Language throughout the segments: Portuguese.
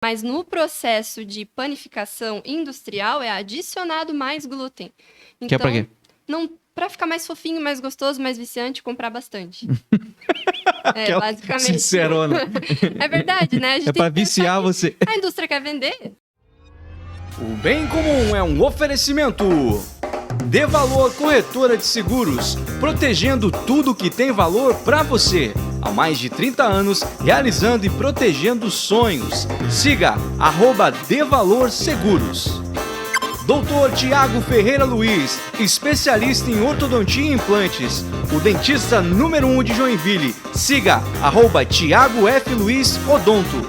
Mas no processo de panificação industrial é adicionado mais glúten. Então, Que é pra quê? Pra ficar mais fofinho, mais gostoso, mais viciante, comprar bastante. Aquela Basicamente. sincerona. É verdade, né? A gente É tem pra que pensar viciar que você. a indústria quer vender. O Bem Comum é um oferecimento. Dê Valor Corretora de Seguros, protegendo tudo que tem valor para você. Há mais de 30 anos, realizando e protegendo sonhos. Siga @Dê Valor Seguros. Dr. Tiago Ferreira Luiz, especialista em ortodontia e implantes. O dentista número 1 de Joinville. Siga @Tiago F. Luiz Odonto.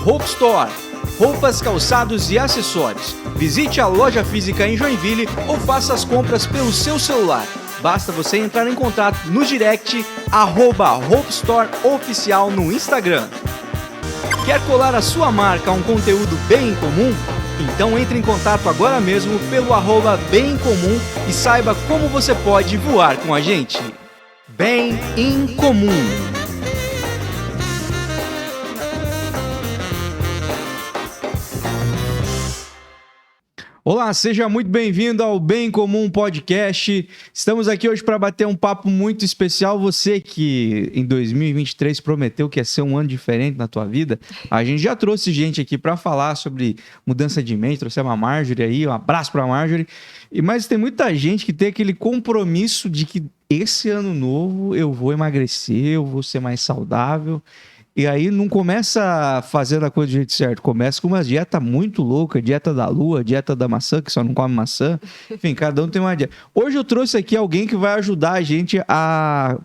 Hope Store. Roupas, calçados e acessórios. Visite a loja física em Joinville ou faça as compras pelo seu celular. Basta você entrar em contato no direct @Hope Store Oficial no Instagram. Quer colar a sua marca a um conteúdo bem comum? Então entre em contato agora mesmo pelo @Bem Comum e saiba como você pode voar com a gente. Bem em Comum. Olá, seja muito bem-vindo ao Bem Comum Podcast. Estamos aqui hoje para bater um papo muito especial. Você que em 2023 prometeu que ia ser um ano diferente na tua vida, a gente já trouxe gente aqui para falar sobre mudança de mente. Trouxemos a Marjorie aí, um abraço para a Marjorie. Mas tem muita gente que tem aquele compromisso de que esse ano novo eu vou emagrecer, eu vou ser mais saudável. E aí não começa fazendo a coisa do jeito certo, começa com uma dieta muito louca, dieta da lua, dieta da maçã, que só não come maçã. Enfim, cada um tem uma dieta. Hoje eu trouxe aqui alguém que vai ajudar a gente a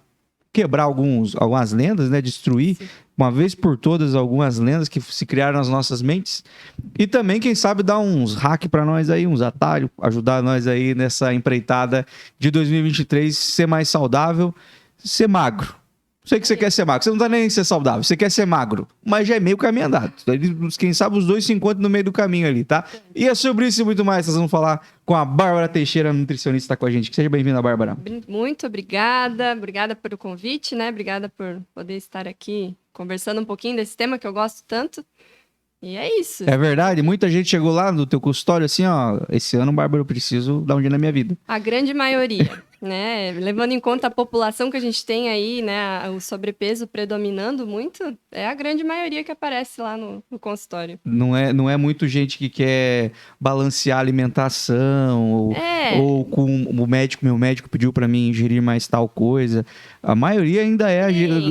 quebrar algumas lendas, né? Destruir, uma vez por todas, algumas lendas que se criaram nas nossas mentes. E também, quem sabe, dar uns hack para nós aí, uns atalhos, ajudar nós aí nessa empreitada de 2023, ser mais saudável, ser magro. Sei que você quer ser magro, você não tá nem ser saudável, você quer ser magro, mas já é meio caminho andado. Quem sabe os dois se encontram no meio do caminho ali, tá? E é sobre isso e muito mais, nós vamos falar com a Bárbara Teixeira, nutricionista, tá com a gente. Seja bem-vinda, Bárbara. Muito obrigada, obrigada pelo convite, né? Obrigada por poder estar aqui conversando um pouquinho desse tema que eu gosto tanto. E é isso. É verdade, muita gente chegou lá no teu consultório assim, ó, esse ano, Bárbara, eu preciso dar um dia na minha vida. A grande maioria, né? Levando em conta a população que a gente tem aí, né? O sobrepeso predominando muito, é a grande maioria que aparece lá no consultório. Não é muito gente que quer balancear a alimentação, ou com o médico, meu médico pediu pra mim ingerir mais tal coisa. A maioria ainda é...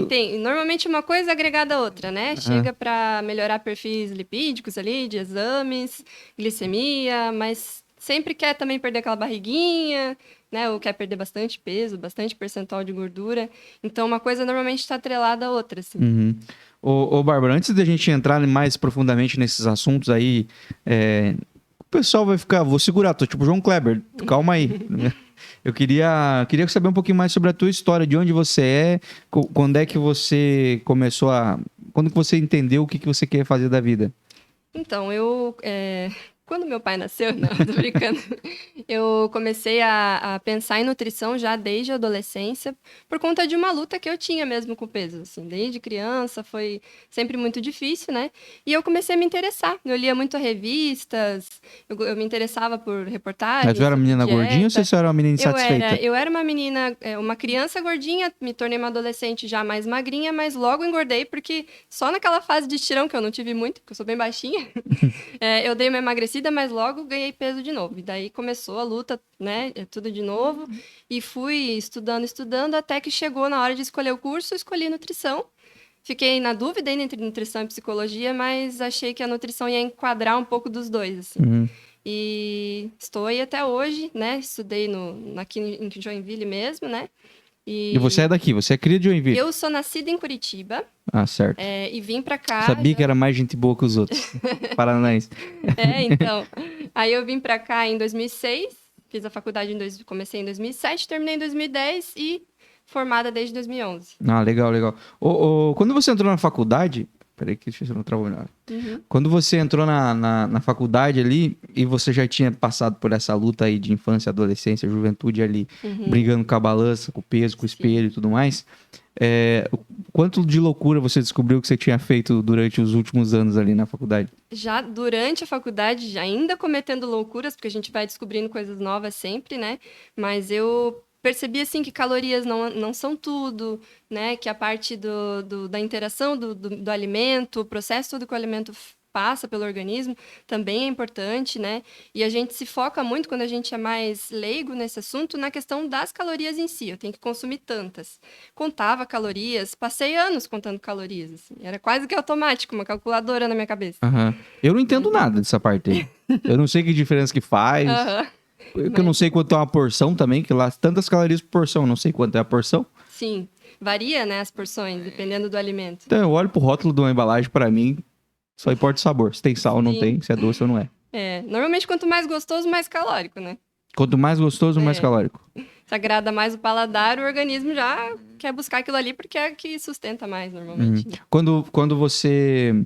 Tem. Normalmente uma coisa agregada à outra, né? Chega pra melhorar perfis lipídicos ali, de exames, glicemia, mas sempre quer também perder aquela barriguinha, né? Ou quer perder bastante peso, bastante percentual de gordura. Então, uma coisa normalmente está atrelada à outra, assim. Uhum. Ô, Bárbara, antes da gente entrar mais profundamente nesses assuntos aí, o pessoal vai ficar... Vou segurar, tô tipo João Kleber, calma aí. Eu queria saber um pouquinho mais sobre a tua história, de onde você é, quando é que você começou a... Quando que você entendeu o que você quer fazer da vida? Então, quando meu pai nasceu, não, tô brincando, eu comecei a pensar em nutrição já desde a adolescência, por conta de uma luta que eu tinha mesmo com o peso, assim, desde criança, foi sempre muito difícil, né? E eu comecei a me interessar, eu lia muito revistas, eu me interessava por reportagens. Mas tu era uma menina dieta. gordinha ou você era uma menina insatisfeita? Eu era uma menina, uma criança gordinha, me tornei uma adolescente já mais magrinha, mas logo engordei, porque só naquela fase de estirão, que eu não tive muito, porque eu sou bem baixinha, eu dei uma emagrecida, mas logo ganhei peso de novo. E daí começou a luta, né? Tudo de novo. E fui estudando, até que chegou na hora de escolher o curso, escolhi nutrição. Fiquei na dúvida ainda entre nutrição e psicologia, mas achei que a nutrição ia enquadrar um pouco dos dois, assim. Uhum. E estou aí até hoje, né? Estudei aqui em Joinville mesmo, né? E você é daqui, você é cria de Joinville? Eu sou nascida em Curitiba. Ah, certo. E vim pra cá. Sabia que era mais gente boa que os outros. Paranaense. Então. Aí eu vim pra cá em 2006, fiz a faculdade comecei em 2007, terminei em 2010 e formada desde 2011. Ah, legal. Quando você entrou na faculdade... Peraí que deixa eu não trabalhar. Quando você entrou na faculdade ali e você já tinha passado por essa luta aí de infância, adolescência, juventude ali, brigando com a balança, com o peso, com o espelho e tudo mais, Quanto de loucura você descobriu que você tinha feito durante os últimos anos ali na faculdade? Já durante a faculdade, ainda cometendo loucuras, porque a gente vai descobrindo coisas novas sempre, né? Mas eu percebi, assim, que calorias não são tudo, né? Que a parte da interação do alimento, o processo todo que o alimento passa pelo organismo, também é importante, né? E a gente se foca muito, quando a gente é mais leigo nesse assunto, na questão das calorias em si. Eu tenho que consumir tantas. Contava calorias, passei anos contando calorias, assim. Era quase que automático, uma calculadora na minha cabeça. Uhum. Eu não entendo nada dessa parte aí. Eu não sei que diferença que faz. Eu não sei quanto é uma porção também, que lá tantas calorias por porção, eu não sei quanto é a porção. Sim, varia, né, as porções, dependendo do alimento. Então eu olho pro rótulo de uma embalagem, pra mim, só importa o sabor. Se tem sal ou não tem, se é doce ou não é. Normalmente quanto mais gostoso, mais calórico, né? Quanto mais gostoso, mais calórico. Se agrada mais o paladar, o organismo já quer buscar aquilo ali porque é que sustenta mais, normalmente. Quando você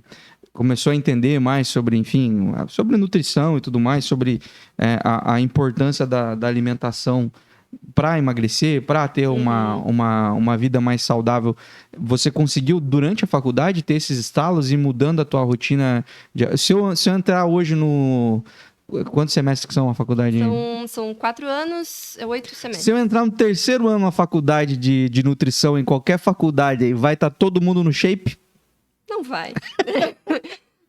começou a entender mais sobre, enfim, sobre nutrição e tudo mais, sobre a importância da alimentação para emagrecer, para ter uma vida mais saudável, você conseguiu, durante a faculdade, ter esses estalos e mudando a tua rotina? Se eu entrar hoje no... Quantos semestres que são a faculdade? São 4 anos, 8 semestres. Se eu entrar no terceiro ano na faculdade de nutrição, em qualquer faculdade, vai estar todo mundo no shape? Não vai.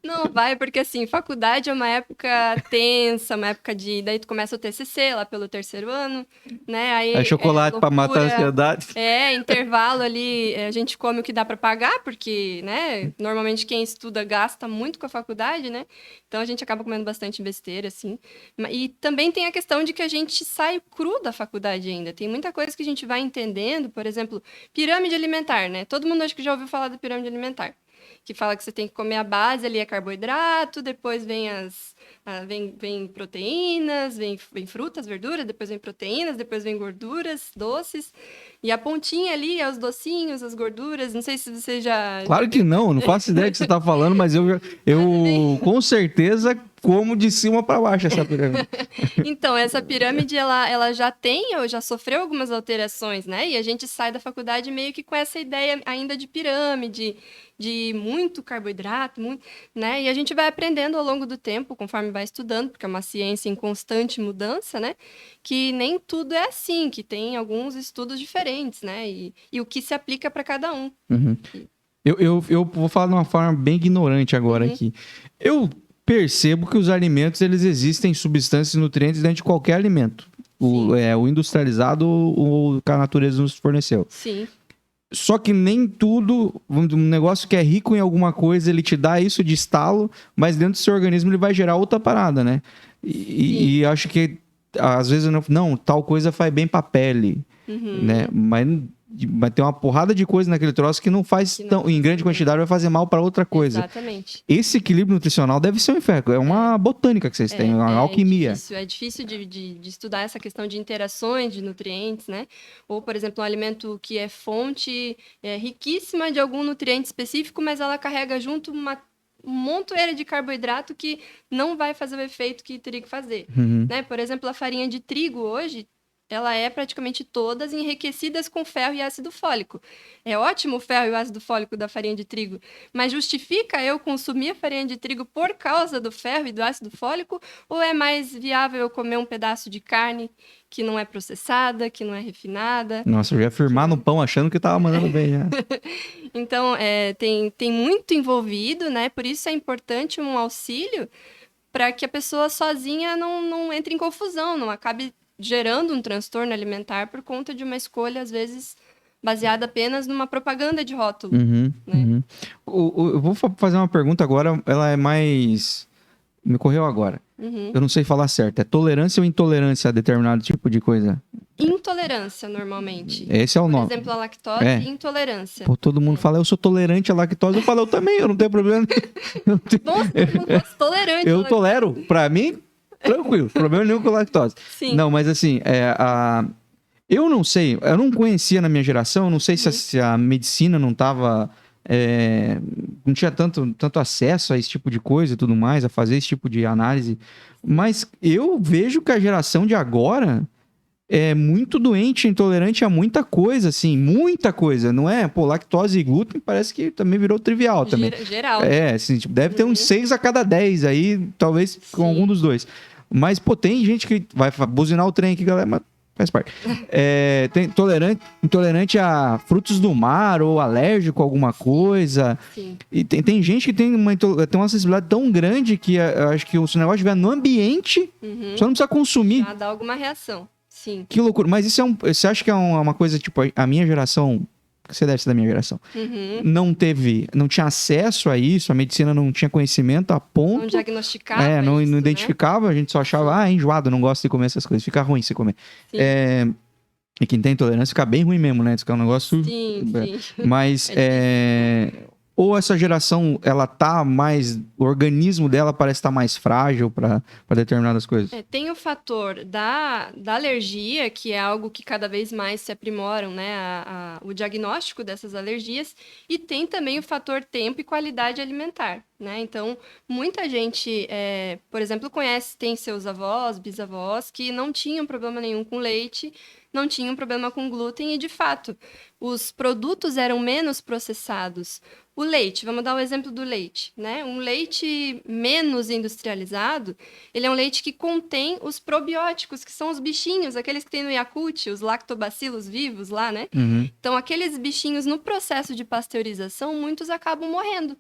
Não vai, porque assim, faculdade é uma época tensa, uma época de... Daí tu começa o TCC lá pelo terceiro ano, né? Aí chocolate pra matar a ansiedade. Intervalo ali, a gente come o que dá pra pagar, porque, né? Normalmente quem estuda gasta muito com a faculdade, né? Então a gente acaba comendo bastante besteira, assim. E também tem a questão de que a gente sai cru da faculdade ainda. Tem muita coisa que a gente vai entendendo, por exemplo, pirâmide alimentar, né? Todo mundo acho que já ouviu falar da pirâmide alimentar. Que fala que você tem que comer a base ali, é carboidrato, depois vem vem proteínas, vem frutas, verduras, depois vem proteínas, depois vem gorduras, doces. E a pontinha ali é os docinhos, as gorduras. Não sei se você já... Claro que não faço ideia do que você está falando, mas eu com certeza como de cima para baixo essa pirâmide. Então, essa pirâmide, ela já já sofreu algumas alterações, né? E a gente sai da faculdade meio que com essa ideia ainda de pirâmide, de muito carboidrato, né? E a gente vai aprendendo ao longo do tempo, conforme vai estudando, porque é uma ciência em constante mudança, né? Que nem tudo é assim, que tem alguns estudos diferentes, né? E o que se aplica para cada um. Uhum. Eu vou falar de uma forma bem ignorante agora aqui. Eu percebo que os alimentos, eles existem substâncias e nutrientes dentro de qualquer alimento. O industrializado ou que a natureza nos forneceu. Sim. Só que nem tudo, um negócio que é rico em alguma coisa, ele te dá isso de estalo, mas dentro do seu organismo ele vai gerar outra parada, né? E acho que às vezes tal coisa faz bem pra pele, né? Mas tem uma porrada de coisa naquele troço que não faz em grande quantidade, vai fazer mal para outra coisa. Exatamente. Esse equilíbrio nutricional deve ser um inferno. É uma botânica que vocês têm, uma alquimia. É difícil de estudar essa questão de interações de nutrientes, né? Ou, por exemplo, um alimento que é fonte riquíssima de algum nutriente específico, mas ela carrega junto uma montoeira de carboidrato que não vai fazer o efeito que teria que fazer. Né? Por exemplo, a farinha de trigo hoje, ela é praticamente todas enriquecidas com ferro e ácido fólico. É ótimo o ferro e o ácido fólico da farinha de trigo, mas justifica eu consumir a farinha de trigo por causa do ferro e do ácido fólico? Ou é mais viável eu comer um pedaço de carne que não é processada, que não é refinada? Nossa, eu ia firmar no pão achando que tava mandando bem já. Então, tem muito envolvido, né? Por isso é importante um auxílio para que a pessoa sozinha não entre em confusão, não acabe gerando um transtorno alimentar por conta de uma escolha, às vezes, baseada apenas numa propaganda de rótulo. Né? Eu vou fazer uma pergunta agora, ela é mais... Me ocorreu agora. Eu não sei falar certo. É tolerância ou intolerância a determinado tipo de coisa? Intolerância, normalmente. Esse é o nome. Por exemplo, a lactose e intolerância. Pô, todo mundo fala, eu sou tolerante à lactose. Eu falo, eu também, eu não tenho problema. Nossa, todo mundo fosse tolerante. Eu tolero. Pra mim, tranquilo. Problema nenhum com lactose. Sim. Não, mas assim, eu não sei. Eu não conhecia na minha geração. Eu não sei se a medicina não tava... não tinha tanto acesso a esse tipo de coisa e tudo mais, a fazer esse tipo de análise. Mas eu vejo que a geração de agora é muito doente, intolerante a muita coisa, assim, muita coisa. Não é? Pô, lactose e glúten parece que também virou trivial também. Geral. É, assim, tipo, deve ter uns 6 a cada 10 aí, talvez com Sim. algum dos dois. Mas, pô, tem gente que vai buzinar o trem aqui, galera, mas faz parte. Tem intolerante a frutos do mar ou alérgico a alguma coisa. Sim. E tem gente que tem uma sensibilidade tão grande que eu acho que se o negócio estiver no ambiente, Uhum. só não precisa consumir. Já dá alguma reação. Sim. Que loucura. Mas isso você acha que é uma coisa, tipo, a minha geração, você deve ser da minha geração, Uhum. não tinha acesso a isso, a medicina não tinha conhecimento a ponto... Não diagnosticava não isso, né? identificava, a gente só achava, enjoado, não gosto de comer essas coisas, fica ruim se comer. Sim. E quem tem intolerância fica bem ruim mesmo, né? Isso que é um negócio... Sim, sim. Mas, ou essa geração, ela tá mais... O organismo dela parece estar mais frágil para determinadas coisas. Tem o fator da alergia, que é algo que cada vez mais se aprimoram, né? O diagnóstico dessas alergias. E tem também o fator tempo e qualidade alimentar, né? Então, muita gente, por exemplo, tem seus avós, bisavós, que não tinham problema nenhum com leite, não tinham problema com glúten e, de fato, os produtos eram menos processados. O leite, vamos dar o exemplo do leite, né? Um leite menos industrializado, ele é um leite que contém os probióticos, que são os bichinhos, aqueles que tem no Yakult, os lactobacilos vivos lá, né? Uhum. Então, aqueles bichinhos, no processo de pasteurização, muitos acabam morrendo.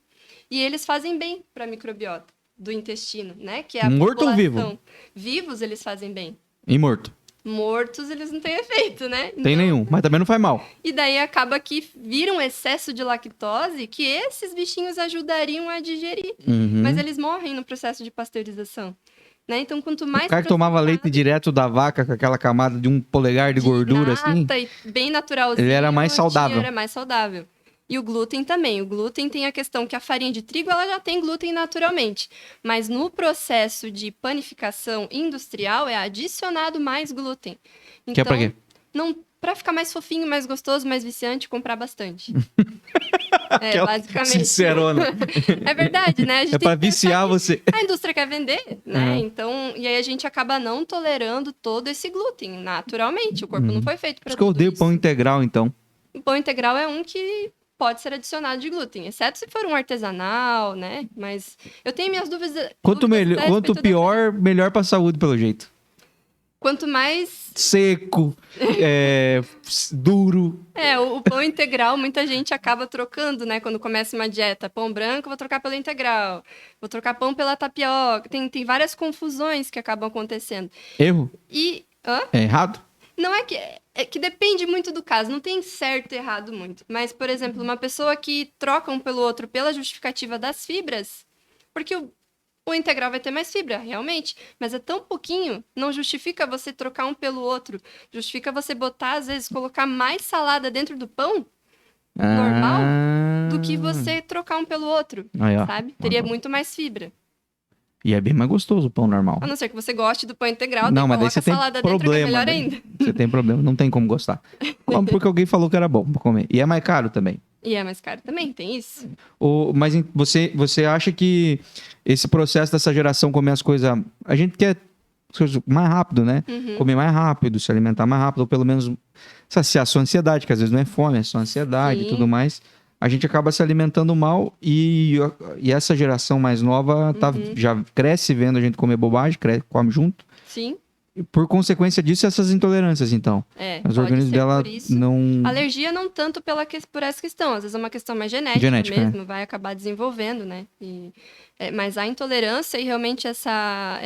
E eles fazem bem para a microbiota do intestino, né? Que é a Morto ou população. vivo? Vivos, eles fazem bem. E morto? Mortos, eles não têm efeito, né? Tem nenhum, mas também não faz mal. E daí acaba que vira um excesso de lactose que esses bichinhos ajudariam a digerir. Uhum. Mas eles morrem no processo de pasteurização. Né? Então, quanto mais O cara que tomava leite direto da vaca com aquela camada de um polegar de gordura, assim, e bem naturalzinho, ele era mais saudável. Era mais saudável. E o glúten também. O glúten tem a questão que a farinha de trigo ela já tem glúten naturalmente. Mas no processo de panificação industrial é adicionado mais glúten. Então, que é pra quê? Pra ficar mais fofinho, mais gostoso, mais viciante, comprar bastante. Basicamente. Sincerona. É verdade, né? A gente É tem pra que pensar viciar que você. a indústria quer vender, né? Uhum. Então, e aí a gente acaba não tolerando todo esse glúten naturalmente. O corpo não foi feito Por para isso que eu odeio pão integral, então. O pão integral é um que pode ser adicionado de glúten, exceto se for um artesanal, né? Mas eu tenho minhas dúvidas. Quanto pior, melhor pra saúde, pelo jeito. Quanto mais seco, duro. O pão integral, muita gente acaba trocando, né? Quando começa uma dieta, pão branco, vou trocar pelo integral. Vou trocar pão pela tapioca. Tem várias confusões que acabam acontecendo. Erro? É errado? Não é que depende muito do caso, não tem certo e errado muito. Mas, por exemplo, uma pessoa que troca um pelo outro pela justificativa das fibras, porque o integral vai ter mais fibra, realmente, mas é tão pouquinho, não justifica você trocar um pelo outro. Justifica você botar, às vezes, colocar mais salada dentro do pão normal do que você trocar um pelo outro, sabe? Teria muito mais fibra. E é bem mais gostoso o pão normal. A não ser que você goste do pão integral, não, mas daí você tem salada problema, dentro, que é melhor ainda. Você tem problema, não tem como gostar. Como porque alguém falou que era bom pra comer. E é mais caro também. E é mais caro também, tem isso. Mas você acha que esse processo dessa geração comer as coisas... A gente quer mais rápido, né? Uhum. Comer mais rápido, se alimentar mais rápido, ou pelo menos saciar a sua ansiedade, que às vezes não é fome, é só ansiedade e tudo mais. A gente acaba se alimentando mal e essa geração mais nova já cresce vendo a gente comer bobagem, come junto. Sim. E por consequência disso, essas intolerâncias, então. Os organismos dela não... Alergia não tanto por essa questão. Às vezes é uma questão mais genética mesmo, vai acabar desenvolvendo, né? Mas a intolerância e realmente essa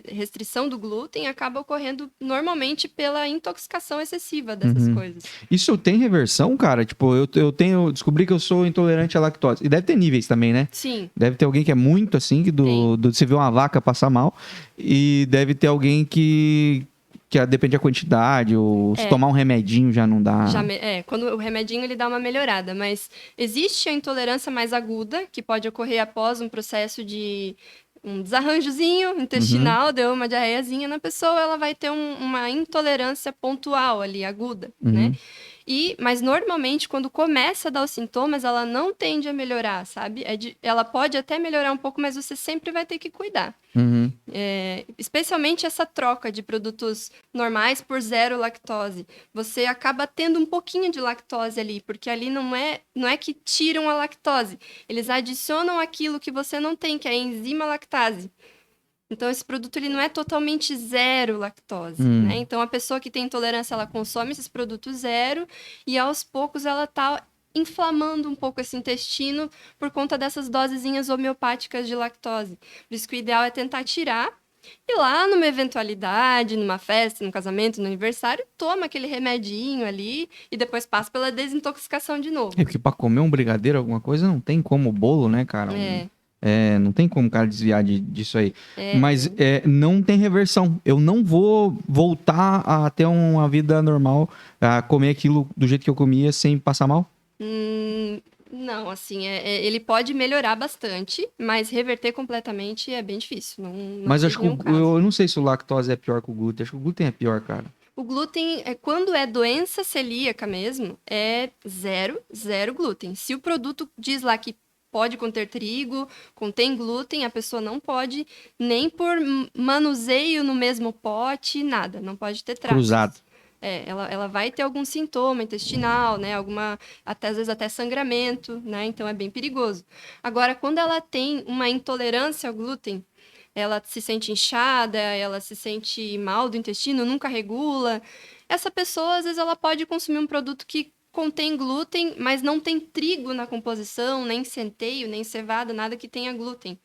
restrição do glúten acaba ocorrendo normalmente pela intoxicação excessiva dessas coisas. Isso tem reversão, cara? Tipo, eu descobri que eu sou intolerante à lactose. E deve ter níveis também, né? Sim. Deve ter alguém que é muito assim, que você vê uma vaca passar mal. E deve ter alguém que depende da quantidade, ou se tomar um remedinho já não dá. Quando o remedinho ele dá uma melhorada, mas existe a intolerância mais aguda, que pode ocorrer após um processo de um desarranjozinho intestinal, deu uma diarreiazinha na pessoa, ela vai ter uma intolerância pontual ali, aguda, né? Mas normalmente, quando começa a dar os sintomas, ela não tende a melhorar, sabe? Ela pode até melhorar um pouco, mas você sempre vai ter que cuidar. Uhum. Especialmente essa troca de produtos normais por zero lactose. Você acaba tendo um pouquinho de lactose ali, porque ali não é que tiram a lactose. Eles adicionam aquilo que você não tem, que é a enzima lactase. Então, esse produto ele não é totalmente zero lactose, né? Então, a pessoa que tem intolerância, ela consome esses produtos zero e, aos poucos, ela tá inflamando um pouco esse intestino por conta dessas dosezinhas homeopáticas de lactose. Por isso que o ideal é tentar tirar e lá, numa eventualidade, numa festa, num casamento, no aniversário, toma aquele remedinho ali e depois passa pela desintoxicação de novo. Porque pra comer um brigadeiro, alguma coisa, não tem como bolo, né, cara? Não tem como o cara desviar disso aí. Mas não tem reversão. Eu não vou voltar a ter uma vida normal, a comer aquilo do jeito que eu comia sem passar mal? Não, assim, ele pode melhorar bastante, mas reverter completamente é bem difícil. Mas acho que eu não sei se o lactose é pior que o glúten. Acho que o glúten é pior, cara. O glúten, quando é doença celíaca mesmo, é zero glúten. Se o produto diz lá que pode conter trigo, contém glúten, a pessoa não pode, nem por manuseio no mesmo pote, nada, não pode ter traços. Cruzado. Ela vai ter algum sintoma intestinal, né? Às vezes até sangramento, né? Então é bem perigoso. Agora, quando ela tem uma intolerância ao glúten, ela se sente inchada, ela se sente mal do intestino, nunca regula. Essa pessoa, às vezes, ela pode consumir um produto que contém glúten, mas não tem trigo na composição, nem centeio, nem cevada, nada que tenha glúten,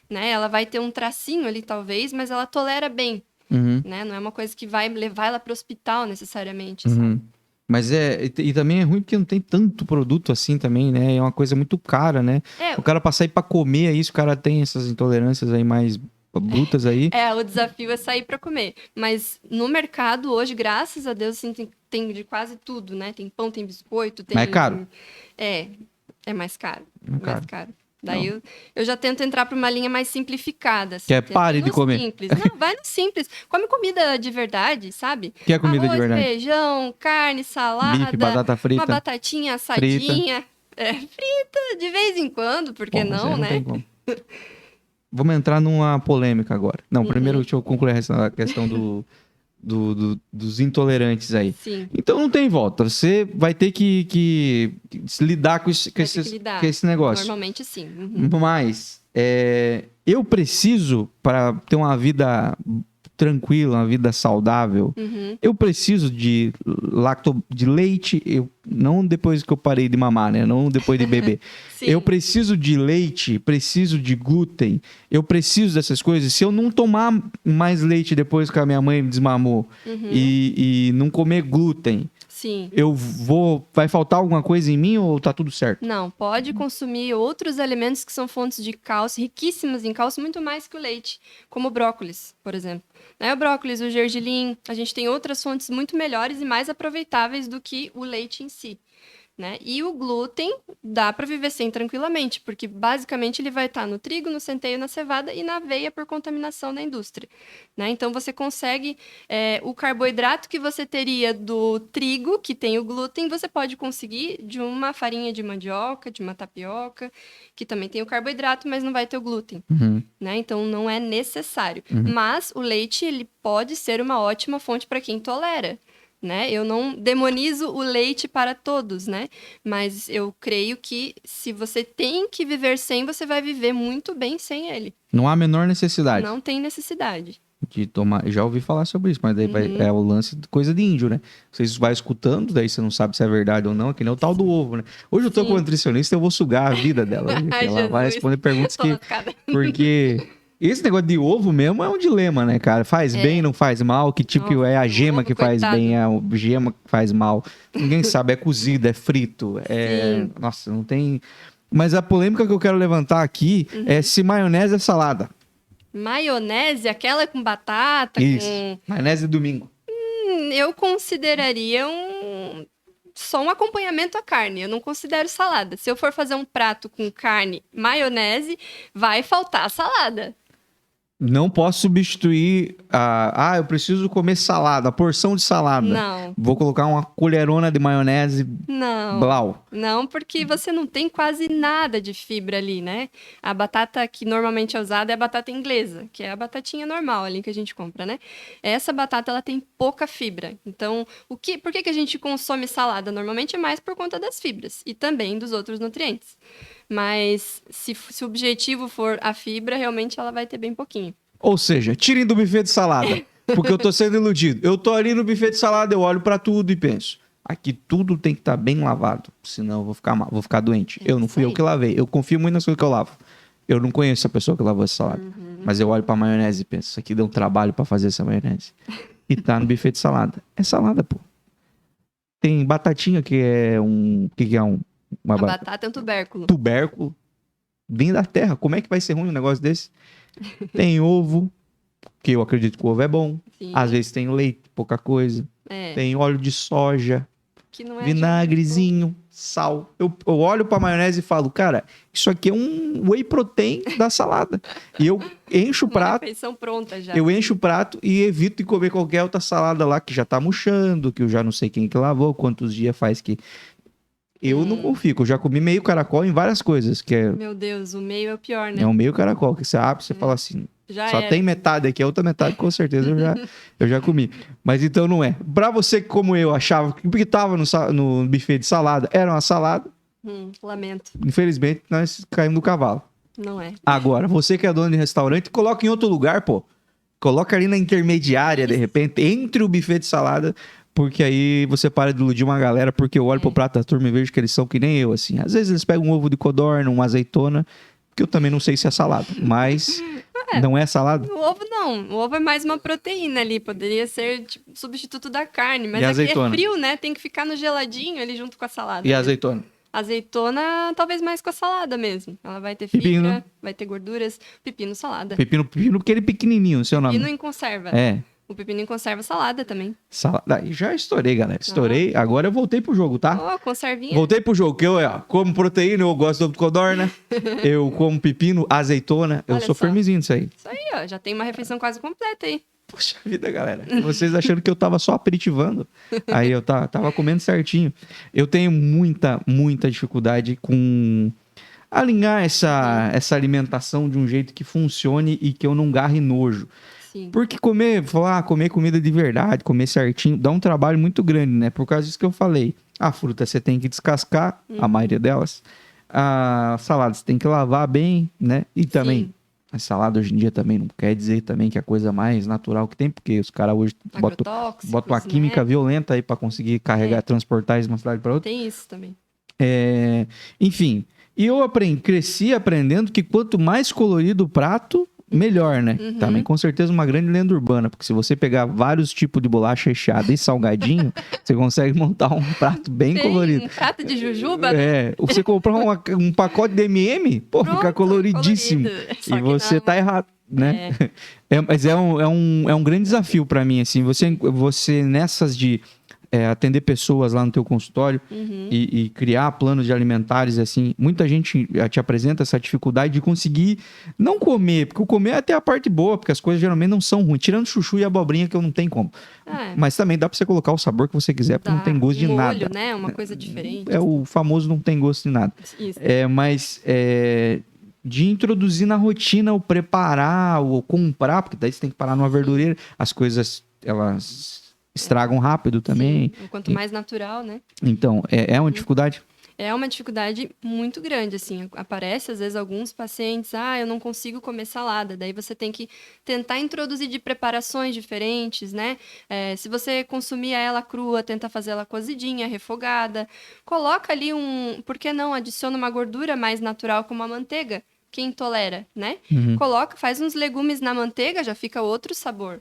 né? Ela vai ter um tracinho ali, talvez, mas ela tolera bem, né? Não é uma coisa que vai levar ela para o hospital, necessariamente, sabe? Mas e também é ruim porque não tem tanto produto assim também, né? É uma coisa muito cara, né? O cara pra sair pra comer aí, se o cara tem essas intolerâncias aí mais brutas aí. O desafio é sair pra comer. Mas no mercado hoje, graças a Deus, assim, tem de quase tudo, né? Tem pão, tem biscoito, tem... Mas é caro? É mais caro. Mais caro. Daí eu já tento entrar para uma linha mais simplificada. Assim, que pare de comer. Simples. Não, vai no simples. Come comida de verdade, sabe? Que é comida Arroz, de verdade? Feijão, carne, salada. Bife, batata frita. Uma batatinha assadinha. Frita de vez em quando, por que não, né? Tem como. Vamos entrar numa polêmica agora. Não, primeiro deixa eu concluir a questão dos intolerantes aí. Sim. Então não tem volta. Você vai ter que lidar com esse negócio. Normalmente sim. Mas eu preciso, para ter uma vida tranquila, uma vida saudável, eu preciso de leite, não depois que eu parei de mamar, né? Não depois de beber. Eu preciso de leite, preciso de glúten, eu preciso dessas coisas. Se eu não tomar mais leite depois que a minha mãe desmamou e não comer glúten, sim, vai faltar alguma coisa em mim ou tá tudo certo? Não, pode consumir outros alimentos que são fontes de cálcio, riquíssimas em cálcio, muito mais que o leite, como o brócolis, por exemplo. O brócolis, o gergelim, a gente tem outras fontes muito melhores e mais aproveitáveis do que o leite em si, né? E o glúten dá para viver sem tranquilamente, porque basicamente ele vai estar no trigo, no centeio, na cevada e na aveia por contaminação da indústria, né? Então você consegue o carboidrato que você teria do trigo, que tem o glúten, você pode conseguir de uma farinha de mandioca, de uma tapioca, que também tem o carboidrato, mas não vai ter o glúten, né? Então não é necessário. Mas o leite, ele pode ser uma ótima fonte para quem tolera, né? Eu não demonizo o leite para todos, né? Mas eu creio que se você tem que viver sem, você vai viver muito bem sem ele. Não há a menor necessidade. Não tem necessidade. De tomar. Já ouvi falar sobre isso, mas daí é o lance de coisa de índio, né? Você vai escutando, daí você não sabe se é verdade ou não, é que nem o tal do ovo, né? Hoje eu tô com uma nutricionista, eu vou sugar a vida dela. Ela vai responder perguntas que... Porque... Esse negócio de ovo mesmo é um dilema, né, cara? Faz bem, não faz mal? Que tipo é a gema que faz bem, é a gema que faz mal? Ninguém sabe, é cozido, é frito, Nossa, não tem... Mas a polêmica que eu quero levantar aqui é se maionese é salada. Maionese? Aquela com batata? Isso, maionese de domingo. Eu consideraria só um acompanhamento à carne, eu não considero salada. Se eu for fazer um prato com carne, maionese, vai faltar salada. Não posso substituir eu preciso comer salada, a porção de salada. Não. Vou colocar uma colherona de maionese, Não. blau. Não, porque você não tem quase nada de fibra ali, né? A batata que normalmente é usada é a batata inglesa, que é a batatinha normal ali que a gente compra, né? Essa batata, ela tem pouca fibra. Então, por que a gente consome salada? Normalmente é mais por conta das fibras e também dos outros nutrientes. Mas se o objetivo for a fibra, realmente ela vai ter bem pouquinho. Ou seja, tirem do buffet de salada, porque eu tô sendo iludido. Eu tô ali no buffet de salada, eu olho pra tudo e penso, aqui tudo tem que estar bem lavado, senão eu vou ficar mal, vou ficar doente. Eu não fui eu que lavei, eu confio muito nas coisas que eu lavo. Eu não conheço a pessoa que lavou essa salada, mas eu olho pra maionese e penso, isso aqui deu um trabalho pra fazer essa maionese. E tá no buffet de salada. É salada, pô. Tem batatinha que é uma Batata é um tubérculo. Tubérculo. Vem da terra. Como é que vai ser ruim um negócio desse? Tem ovo, que eu acredito que o ovo é bom. Sim. Às vezes tem leite, pouca coisa. Tem óleo de soja, que não é vinagrezinho, sal. Eu olho pra maionese e falo, cara, isso aqui é um whey protein da salada. E eu encho o prato. Refeição pronta já. Eu encho o prato e evito de comer qualquer outra salada lá que já tá murchando, que eu já não sei quem que lavou, quantos dias faz que... Eu não confio, eu já comi meio caracol em várias coisas, que é... Meu Deus, o meio é o pior, né? É um meio caracol, que você abre e você fala assim, só tem metade aqui, a outra metade com certeza eu já comi. Mas então não é. Pra você que, como eu, achava que porque tava no buffet de salada, era uma salada, lamento. infelizmente nós caímos do cavalo. Não é. Agora, você que é dono de restaurante, coloca em outro lugar, pô. Coloca ali na intermediária, de repente, entre o buffet de salada... Porque aí você para de iludir uma galera, porque eu olho pro prato da turma e vejo que eles são que nem eu, assim. Às vezes eles pegam um ovo de codorna, uma azeitona, que eu também não sei se é salada, mas não é salada. O ovo não, o ovo é mais uma proteína ali, poderia ser tipo, substituto da carne, mas E aqui azeitona? é frio, né? Tem que ficar no geladinho ali junto com a salada. E a né? azeitona? Azeitona, talvez mais com a salada mesmo. Ela vai ter fibra, Pepino. Vai ter gorduras. Pepino, salada. Pepino, porque ele é pequenininho, o seu nome. Pepino em conserva. É. O pepino em conserva, salada também. Salada. Aí já estourei, galera. Estourei. Agora eu voltei pro jogo, tá? Ó, conservinha. Voltei pro jogo, que eu como proteína, eu gosto do ovo de codorna. Eu como pepino, azeitona. Eu Olha sou só. firmezinho nisso aí. Isso aí, ó. Já tem uma refeição quase completa aí. Poxa vida, galera. Vocês achando que eu tava só aperitivando. Aí eu tava comendo certinho. Eu tenho muita dificuldade com alinhar essa alimentação de um jeito que funcione e que eu não garre nojo. Sim. Porque comer comida de verdade, comer certinho, dá um trabalho muito grande, né? Por causa disso que eu falei. A fruta você tem que descascar, a maioria delas. A salada você tem que lavar bem, né? E também... Sim. A salada hoje em dia também não quer dizer também que é a coisa mais natural que tem, porque os caras hoje botam uma química violenta aí pra conseguir carregar, transportar isso de uma cidade pra outra. Tem isso também. Enfim, e eu cresci aprendendo que quanto mais colorido o prato, melhor, né? Também com certeza uma grande lenda urbana, porque se você pegar vários tipos de bolacha recheada e salgadinho, você consegue montar um prato bem colorido. Um prato de jujuba, né? Você comprar um pacote de M&M, pô, Pronto, fica coloridíssimo. colorido. Só E que você não. tá errado, né? Mas é um grande desafio pra mim, assim, você nessas de atender pessoas lá no teu consultório e criar planos de alimentares, assim, muita gente te apresenta essa dificuldade de conseguir não comer, porque o comer é até a parte boa, porque as coisas geralmente não são ruins, tirando chuchu e abobrinha que eu não tenho como. Mas também dá pra você colocar o sabor que você quiser, porque não tem gosto de molho, nada. né? Uma coisa diferente. É o famoso não tem gosto de nada. Isso. Mas de introduzir na rotina o preparar, o comprar, porque daí você tem que parar numa verdureira, as coisas, elas estragam rápido também. Sim. Quanto mais natural, né? Então, é uma dificuldade? É uma dificuldade muito grande, assim. Aparece, às vezes, alguns pacientes, eu não consigo comer salada. Daí você tem que tentar introduzir de preparações diferentes, né? Se você consumir ela crua, tenta fazer ela cozidinha, refogada. Coloca ali por que não? Adiciona uma gordura mais natural, como a manteiga. Quem tolera, né? Faz uns legumes na manteiga, já fica outro sabor.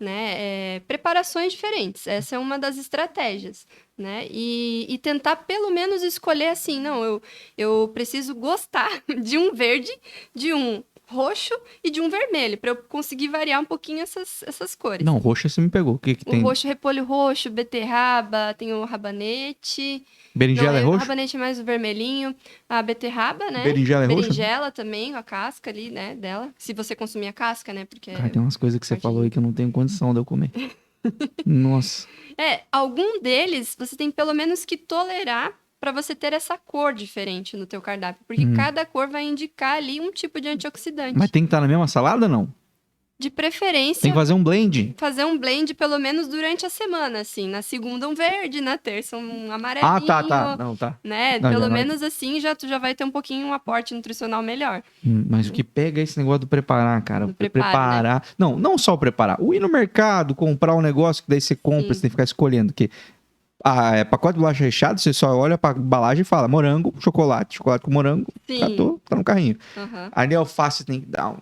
Né? Preparações diferentes, essa é uma das estratégias, né? E tentar pelo menos escolher assim, não, eu preciso gostar de um verde, de um roxo e de um vermelho, para eu conseguir variar um pouquinho essas cores. Não, roxo você me pegou. O que O tem? roxo, repolho roxo, beterraba, tem o rabanete. Berinjela é O roxo? rabanete é mais o vermelhinho. A beterraba, né? Berinjela é roxa? Berinjela também, a casca ali, né, dela. Se você consumir a casca, né, porque... Cara, tem umas coisas que você parte falou aí que eu não tenho condição de eu comer. Nossa. Algum deles você tem pelo menos que tolerar para você ter essa cor diferente no teu cardápio. Porque cada cor vai indicar ali um tipo de antioxidante. Mas tem que estar na mesma salada, não? De preferência... Tem que fazer um blend? Fazer um blend pelo menos durante a semana, assim. Na segunda um verde, na terça um amarelinho. Ah, tá. Não, tá. Né? Não, Pelo já não é. menos assim tu já vai ter um pouquinho um aporte nutricional melhor. Mas o que pega é esse negócio do preparar, cara. Do preparo, Preparar. Né? Não só o preparar. O ir no mercado, comprar um negócio que daí você compra, Sim. você tem que ficar escolhendo. Que pacote de bolacha recheado, você só olha pra embalagem e fala morango, chocolate com morango, Sim. tá no carrinho. Uhum. Ali alface tem que dar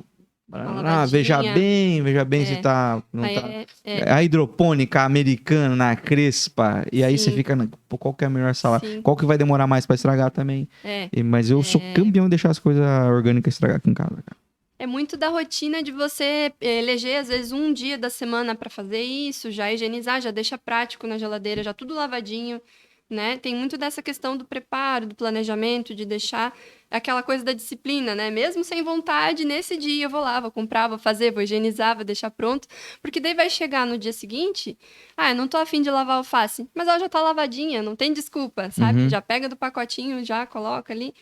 lavadinha. veja bem se tá... Não Aí tá. A hidropônica americana, na crespa, e aí você Sim. fica, pô, qual que é a melhor salada? Sim. Qual que vai demorar mais pra estragar também? Mas eu sou campeão em deixar as coisas orgânicas estragar aqui em casa, cara. É muito da rotina de você eleger, às vezes, um dia da semana para fazer isso, já higienizar, já deixa prático na geladeira, já tudo lavadinho, né? Tem muito dessa questão do preparo, do planejamento, de deixar aquela coisa da disciplina, né? Mesmo sem vontade, nesse dia eu vou lá, vou comprar, vou fazer, vou higienizar, vou deixar pronto, porque daí vai chegar no dia seguinte, eu não tô afim de lavar alface, mas ela já tá lavadinha, não tem desculpa, sabe? Já pega do pacotinho, já coloca ali.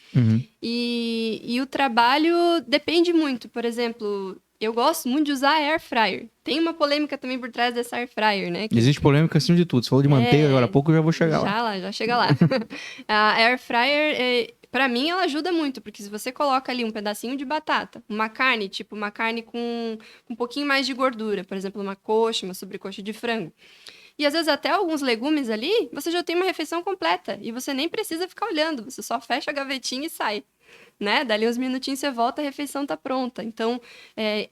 E o trabalho depende muito, por exemplo... Eu gosto muito de usar a air fryer. Tem uma polêmica também por trás dessa air fryer, né? Existe polêmica acima de tudo. Você falou de manteiga, agora há pouco eu já vou chegar lá. Já chega lá. A air fryer, pra mim, ela ajuda muito, porque se você coloca ali um pedacinho de batata, uma carne, tipo uma carne com um pouquinho mais de gordura, por exemplo, uma coxa, uma sobrecoxa de frango, e às vezes até alguns legumes ali, você já tem uma refeição completa, e você nem precisa ficar olhando, você só fecha a gavetinha e sai. Né? Dali uns minutinhos você volta, a refeição tá pronta. Então,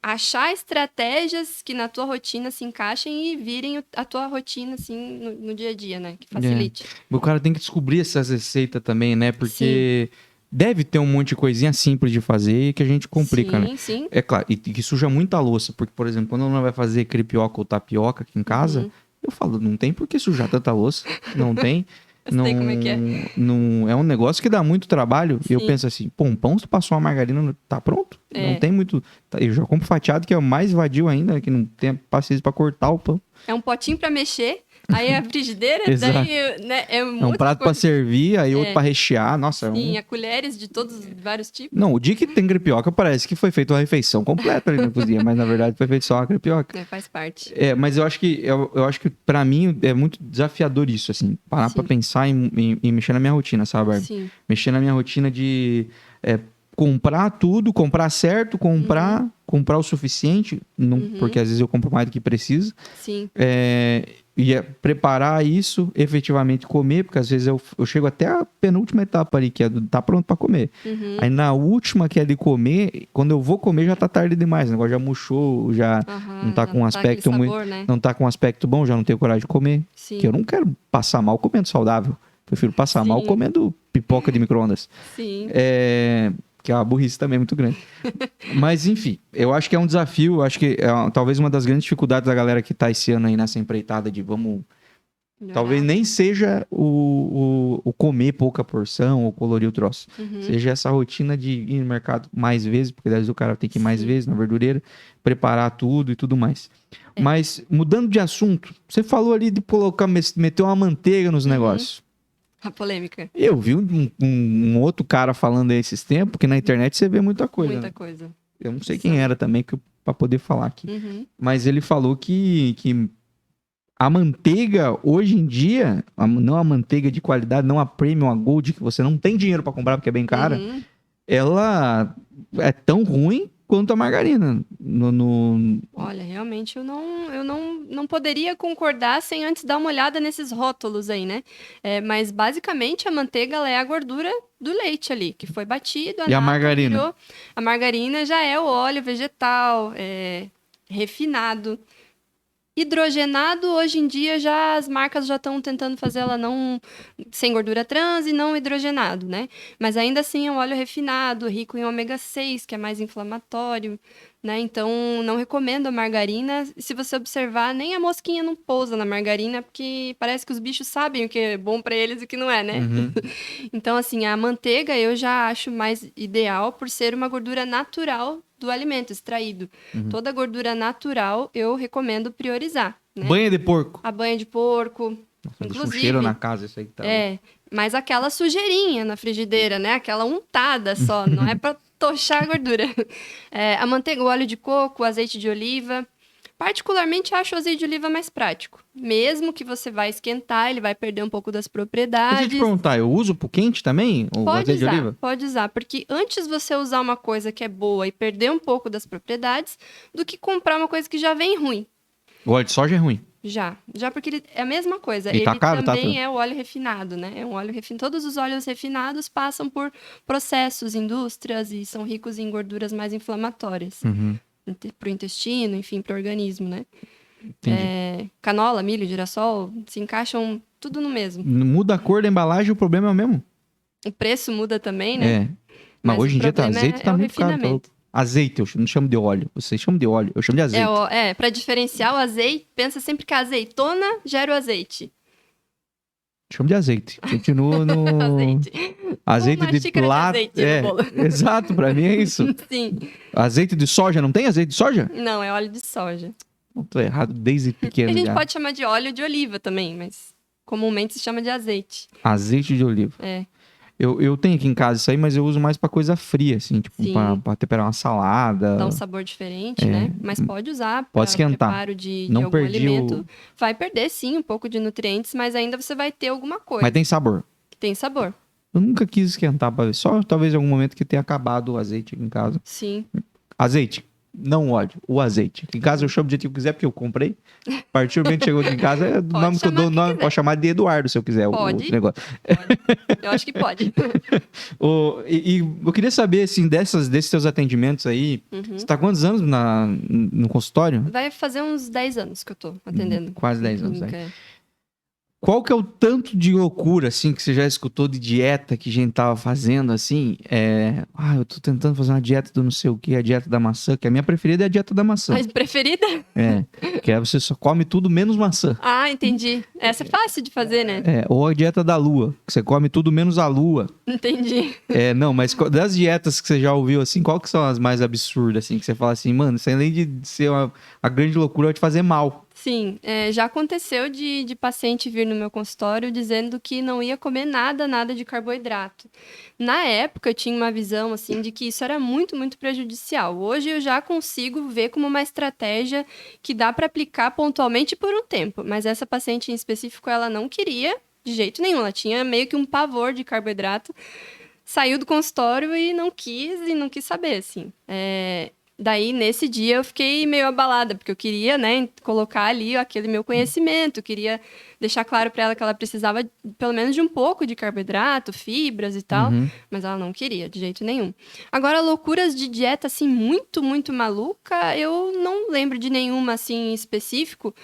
achar estratégias que na tua rotina se encaixem e virem a tua rotina, assim, no dia a dia, né? Que facilite. O cara tem que descobrir essas receitas também, né? Porque deve ter um monte de coisinha simples de fazer e que a gente complica, né? Sim. É claro, e que suja muita louça. Porque, por exemplo, quando ela vai fazer crepioca ou tapioca aqui em casa, eu falo, não tem por que sujar tanta louça. Não tem. Eu sei como é que é. Não, é um negócio que dá muito trabalho. E eu Sim. penso assim, pô, um pão, se passou uma margarina, tá pronto. Não tem muito... Eu já compro fatiado, que é o mais vadio ainda, que não tem paciência pra cortar o pão. É um potinho pra mexer, aí a frigideira, Exato. daí, né, É um prato pra servir, aí outro pra rechear. Nossa, Sim, colheres de todos os vários tipos. Não, o dia que tem crepioca parece que foi feita uma refeição completa ali na cozinha, mas na verdade foi feito só uma crepioca. Faz parte. Mas eu acho que pra mim é muito desafiador isso, assim, parar pra pensar em mexer na minha rotina, sabe, Barbie? Sim. Mexer na minha rotina de comprar tudo, comprar certo, comprar o suficiente, não, porque às vezes eu compro mais do que preciso. Sim. E preparar isso, efetivamente comer, porque às vezes eu chego até a penúltima etapa ali, que é tá pronto pra comer. Aí na última, que é de comer, quando eu vou comer já tá tarde demais, o negócio já murchou, já não tá com um aspecto sabor, muito... né? Não tá com um aspecto bom, já não tenho coragem de comer. Sim. Porque eu não quero passar mal comendo saudável. Prefiro passar mal comendo pipoca de micro-ondas. Sim. Que é uma burrice também muito grande. Mas, enfim, eu acho que é um desafio. Acho que talvez uma das grandes dificuldades da galera que tá esse ano aí nessa empreitada de vamos... Talvez nem seja o comer pouca porção ou colorir o troço. Seja essa rotina de ir no mercado mais vezes, porque às vezes o cara tem que ir mais vezes na verdureira, preparar tudo e tudo mais. Mas, mudando de assunto, você falou ali de meter uma manteiga nos negócios. A polêmica. Eu vi um outro cara falando aí esses tempos, que na internet você vê muita coisa. Muita né? coisa. Eu não sei quem era também, pra poder falar aqui. Mas ele falou que a manteiga, hoje em dia, não a manteiga de qualidade, não a premium, a gold, que você não tem dinheiro pra comprar porque é bem cara, ela é tão ruim quanto a margarina. Olha, realmente eu não poderia concordar sem antes dar uma olhada nesses rótulos aí, né? Mas basicamente a manteiga ela é a gordura do leite ali, que foi batido. E a margarina? A margarina já é o óleo vegetal, refinado. Hidrogenado, hoje em dia, as marcas já estão tentando fazer ela não sem gordura trans e não hidrogenado, né? Mas ainda assim é um óleo refinado, rico em ômega 6, que é mais inflamatório, né? Então, não recomendo a margarina. Se você observar, nem a mosquinha não pousa na margarina, porque parece que os bichos sabem o que é bom para eles e o que não é, né? Uhum. Então, assim, a manteiga eu já acho mais ideal por ser uma gordura natural do alimento extraído. Toda gordura natural eu recomendo priorizar, né? Banha de porco. A banha de porco, Nossa, deixa um inclusive. cheiro na casa isso aí que tá. Mas aquela sujeirinha na frigideira, né? Aquela untada só, não é para tochar a gordura. A manteiga, o óleo de coco, o azeite de oliva. Particularmente, acho o azeite de oliva mais prático. Mesmo que você vai esquentar, ele vai perder um pouco das Deixa eu propriedades. te perguntar, eu uso pro quente também? O azeite de oliva? Pode usar, porque antes você usar uma coisa que é boa e perder um pouco das propriedades, do que comprar uma coisa que já vem ruim. O óleo de soja é ruim. Já porque ele é a mesma coisa. E Ele tá caro, também tá? é o óleo refinado, né? É um óleo refinado. Todos os óleos refinados passam por processos, indústrias e são ricos em gorduras mais inflamatórias. Uhum. Para o intestino, enfim, para o organismo, né? Entendi. Canola, milho, girassol, se encaixam tudo no mesmo. Muda a cor da embalagem, o problema é o mesmo. O preço muda também, né? É. Mas Mas hoje o em dia tá problema azeite, tá é o muito caro. Tá refinamento. louco. Azeite, eu não chamo de óleo. Vocês chamam de óleo, eu chamo de azeite. Para diferenciar o azeite, pensa sempre que a azeitona gera o azeite. Chamo de azeite. Continua no... Azeite Uma de xícara de plata. azeite no bolo. Exato, pra mim é isso. Sim. Azeite de soja, não tem azeite de soja? Não, é óleo de soja. Não, tô errado desde pequeno A gente já. pode chamar de óleo de oliva também, mas comumente se chama de azeite. Azeite de oliva. É. Eu tenho aqui em casa isso aí, mas eu uso mais pra coisa fria, assim, tipo, Sim. pra temperar uma salada. Dá um sabor diferente, né? Mas pode usar para esquentar. preparo de Não algum perdi alimento. Vai perder, sim, um pouco de nutrientes, mas ainda você vai ter alguma coisa Mas tem sabor. que tem sabor. Eu nunca quis esquentar pra ver. Só talvez em algum momento que tenha acabado o azeite aqui em casa. Sim. Azeite. Não óleo, o azeite. Aqui em casa eu chamo do jeito que eu quiser, porque eu comprei. A partir do momento que chegou aqui em casa, é do Pode nome que eu chamar dou, que nome, quiser. pode chamar de Eduardo, se eu quiser, o Pode. negócio. Eu acho que pode. E eu queria saber, assim, desses teus atendimentos aí, você tá há quantos anos no consultório? Vai fazer uns 10 anos que eu tô atendendo. Quase 10 anos, Clínica, né? Qual que é o tanto de loucura, assim, que você já escutou de dieta que a gente tava fazendo, assim? Eu tô tentando fazer uma dieta do não sei o que, a dieta da maçã, que a minha preferida é a dieta da maçã. A preferida? Que aí você só come tudo menos maçã. Ah, entendi. Essa é fácil de fazer, né? Ou a dieta da lua, que você come tudo menos a lua. Entendi. Não, mas das dietas que você já ouviu, assim, qual que são as mais absurdas, assim, que você fala assim, mano, isso além de ser a grande loucura, vai te fazer mal. Sim, já aconteceu de paciente vir no meu consultório dizendo que não ia comer nada de carboidrato. Na época, eu tinha uma visão, assim, de que isso era muito, muito prejudicial. Hoje, eu já consigo ver como uma estratégia que dá para aplicar pontualmente por um tempo. Mas essa paciente em específico, ela não queria de jeito nenhum. Ela tinha meio que um pavor de carboidrato. Saiu do consultório e não quis saber, assim. Daí, nesse dia, eu fiquei meio abalada, porque eu queria, né, colocar ali aquele meu conhecimento, queria deixar claro para ela que ela precisava, pelo menos, de um pouco de carboidrato, fibras e tal, mas ela não queria, de jeito nenhum. Agora, loucuras de dieta, assim, muito, muito maluca, eu não lembro de nenhuma, assim, específico,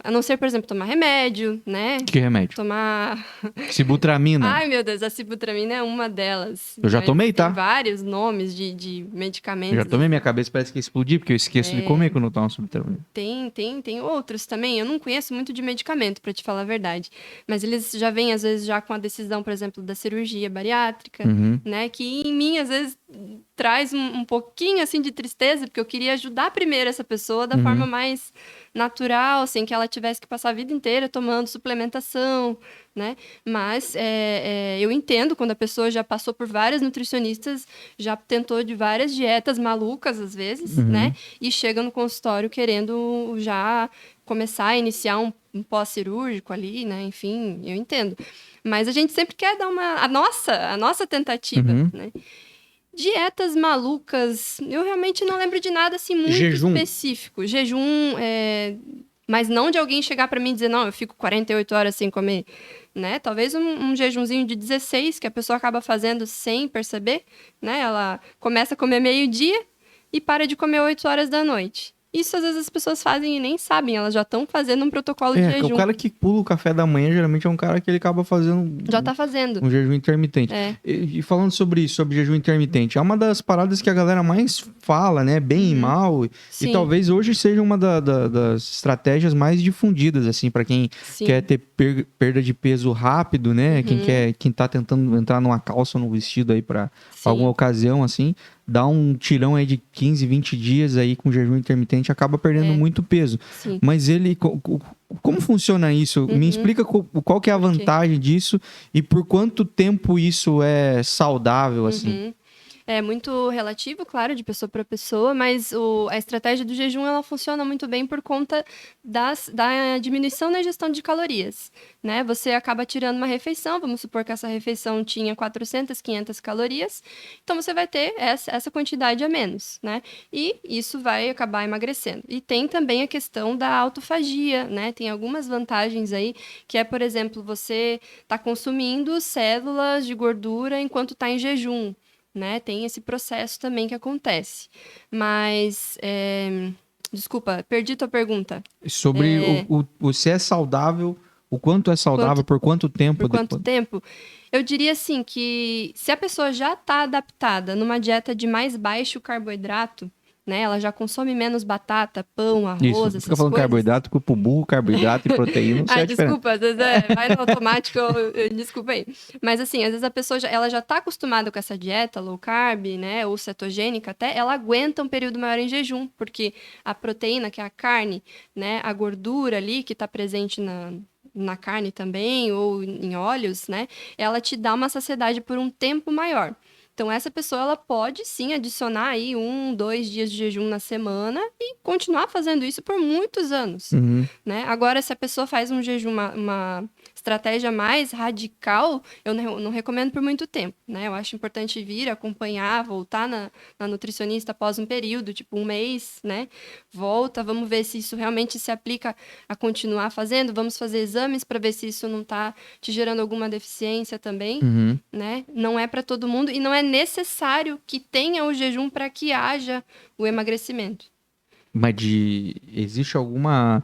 a não ser, por exemplo, tomar remédio, né? Que remédio? Tomar... Sibutramina. Ai, meu Deus, a sibutramina é uma delas. Eu já tomei, tá? Tem vários nomes de medicamentos. Eu já tomei, minha cabeça parece que ia explodir, porque eu esqueço de comer quando eu tomo Sibutramina. Tem outros também. Eu não conheço muito de medicamento, pra te falar a verdade. Mas eles já vêm, às vezes, já com a decisão, por exemplo, da cirurgia bariátrica, né? Que em mim, às vezes, traz um pouquinho, assim, de tristeza, porque eu queria ajudar primeiro essa pessoa da forma mais natural, sem que ela tivesse que passar a vida inteira tomando suplementação, né? Mas eu entendo quando a pessoa já passou por várias nutricionistas, já tentou de várias dietas malucas, às vezes, né? E chega no consultório querendo já começar a iniciar um pós-cirúrgico ali, né? Enfim, eu entendo. Mas a gente sempre quer dar a nossa tentativa, né? Dietas malucas, eu realmente não lembro de nada assim muito específico. Jejum, mas não de alguém chegar para mim e dizer, não, eu fico 48 horas sem comer, né? Talvez um jejumzinho de 16 que a pessoa acaba fazendo sem perceber, né? Ela começa a comer meio-dia e para de comer 8 horas da noite. Isso às vezes as pessoas fazem e nem sabem, elas já estão fazendo um protocolo de jejum. O cara que pula o café da manhã, geralmente é um cara que ele acaba fazendo Já tá fazendo. um jejum intermitente. E falando sobre isso, sobre jejum intermitente, é uma das paradas que a galera mais fala, né? Bem e mal. Sim. E talvez hoje seja uma das estratégias mais difundidas, assim, para quem quer ter perda de peso rápido, né? Quem tá tentando entrar numa calça ou num vestido aí para alguma ocasião, assim, dá um tirão aí de 15, 20 dias aí com jejum intermitente, acaba perdendo muito peso. Sim. Mas ele... Como funciona isso? Me explica qual que é a vantagem disso e por quanto tempo isso é saudável, assim. É muito relativo, claro, de pessoa para pessoa, mas a estratégia do jejum ela funciona muito bem por conta da diminuição na ingestão de calorias, né? Você acaba tirando uma refeição, vamos supor que essa refeição tinha 400, 500 calorias, então você vai ter essa quantidade a menos, né? E isso vai acabar emagrecendo. E tem também a questão da autofagia, né? Tem algumas vantagens aí, que é, por exemplo, você tá consumindo células de gordura enquanto está em jejum, né? Tem esse processo também que acontece. Mas, desculpa, perdi tua pergunta. Sobre se é saudável, o quanto é saudável, por quanto tempo? Por quanto tempo? Eu diria assim que se a pessoa já está adaptada numa dieta de mais baixo carboidrato, né? Ela já consome menos batata, pão, arroz, essas coisas. Fica falando carboidrato, porque pro burro, carboidrato e proteína não sei a diferença. Desculpa, às vezes vai no automático, desculpa aí. Mas assim, às vezes a pessoa ela já está acostumada com essa dieta low carb, né, ou cetogênica até, ela aguenta um período maior em jejum, porque a proteína, que é a carne, né, a gordura ali que está presente na carne também, ou em óleos, né, ela te dá uma saciedade por um tempo maior. Então, essa pessoa, ela pode, sim, adicionar aí 1, 2 dias de jejum na semana e continuar fazendo isso por muitos anos, né? Agora, se a pessoa faz um jejum, uma estratégia mais radical, eu não recomendo por muito tempo, né? Eu acho importante vir, acompanhar, voltar na nutricionista após um período, tipo 1 mês, né? Volta, vamos ver se isso realmente se aplica a continuar fazendo, vamos fazer exames para ver se isso não está te gerando alguma deficiência também, né? Não é para todo mundo e não é necessário que tenha o jejum para que haja o emagrecimento. Mas existe alguma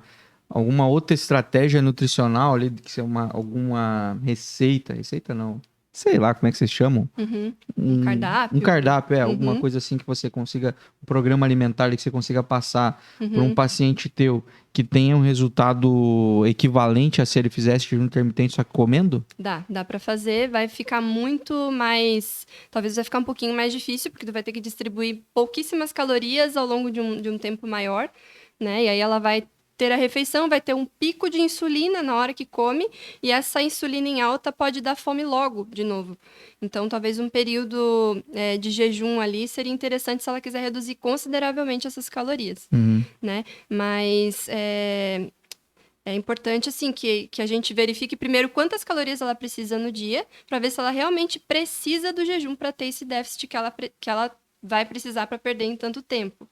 outra estratégia nutricional ali, que seja alguma receita não, sei lá como é que vocês chamam. Um cardápio. Um cardápio, alguma coisa assim que você consiga, um programa alimentar ali que você consiga passar para um paciente teu que tenha um resultado equivalente a se ele fizesse jejum intermitente só que comendo? Dá para fazer, vai ficar muito mais, talvez vai ficar um pouquinho mais difícil, porque tu vai ter que distribuir pouquíssimas calorias ao longo de um tempo maior, né? E aí ela vai ter a refeição, vai ter um pico de insulina na hora que come, e essa insulina em alta pode dar fome logo, de novo. Então, talvez um período de jejum ali seria interessante se ela quiser reduzir consideravelmente essas calorias, né? Mas é importante, assim, que a gente verifique primeiro quantas calorias ela precisa no dia, para ver se ela realmente precisa do jejum para ter esse déficit que ela vai precisar para perder em tanto tempo.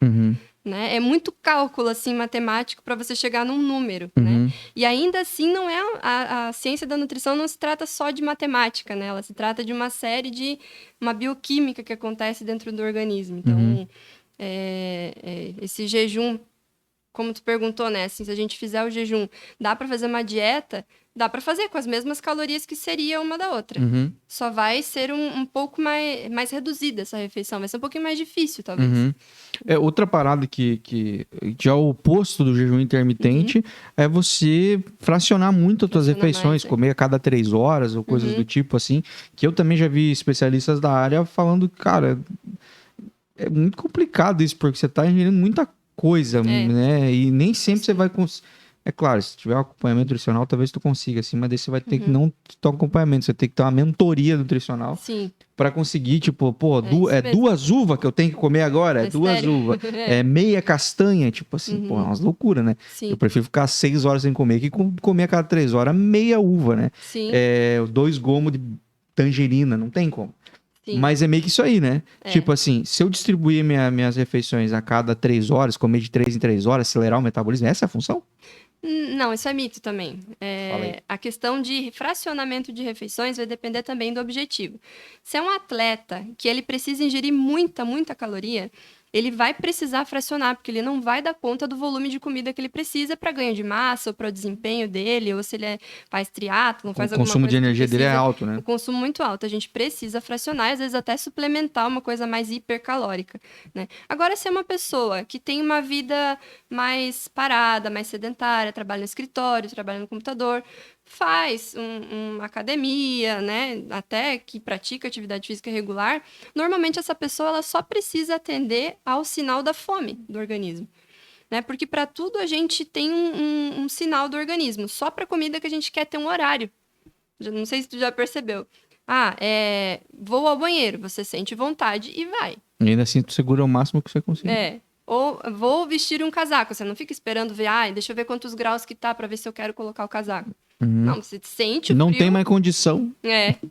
Né? É muito cálculo assim, matemático para você chegar num número, né? E ainda assim não é a ciência da nutrição não se trata só de matemática, né? Ela se trata de uma série de uma bioquímica que acontece dentro do organismo. Então, esse jejum, como tu perguntou, né? Assim, se a gente fizer o jejum, dá para fazer uma dieta? Dá para fazer com as mesmas calorias que seria uma da outra. Só vai ser um pouco mais reduzida essa refeição. Vai ser um pouquinho mais difícil, talvez. Outra parada que é o oposto do jejum intermitente é você fracionar muito as suas refeições, comer a cada 3 horas ou coisas do tipo assim. Que eu também já vi especialistas da área falando, cara, é muito complicado isso, porque você está ingerindo muita coisa, né? E nem sempre você vai conseguir. É claro, se tiver um acompanhamento nutricional, talvez tu consiga, assim, mas daí você vai ter que não ter um acompanhamento, você tem que ter uma mentoria nutricional para conseguir, tipo, é 2 uvas que eu tenho que comer agora? É 2 uvas. É meia castanha, tipo assim, é umas loucuras, né? Eu prefiro ficar 6 horas sem comer que comer a cada 3 horas meia uva, né? 2 gomos de tangerina, não tem como. Mas é meio que isso aí, né? Tipo assim, se eu distribuir minhas refeições a cada 3 horas, comer de 3 em 3 horas, acelerar o metabolismo, essa é a função? Não, isso é mito também. A questão de fracionamento de refeições vai depender também do objetivo. Se é um atleta que ele precisa ingerir muita, muita caloria, ele vai precisar fracionar, porque ele não vai dar conta do volume de comida que ele precisa para ganho de massa, ou para o desempenho dele, ou se ele faz triatlon, faz O alguma consumo coisa de que energia dele é precisa- alto, né? O consumo muito alto. A gente precisa fracionar e, às vezes, até suplementar uma coisa mais hipercalórica, né? Agora, se é uma pessoa que tem uma vida mais parada, mais sedentária, trabalha no escritório, trabalha no computador, faz uma academia, né? Até que pratica atividade física regular, normalmente essa pessoa ela só precisa atender ao sinal da fome do organismo. Né? Porque para tudo a gente tem um sinal do organismo. Só para comida que a gente quer ter um horário. Não sei se tu já percebeu. Vou ao banheiro, você sente vontade e vai. E ainda assim, tu segura o máximo que você conseguir. Ou vou vestir um casaco. Você não fica esperando ver, deixa eu ver quantos graus que tá para ver se eu quero colocar o casaco. Não, você sente o Não frio. tem mais condição.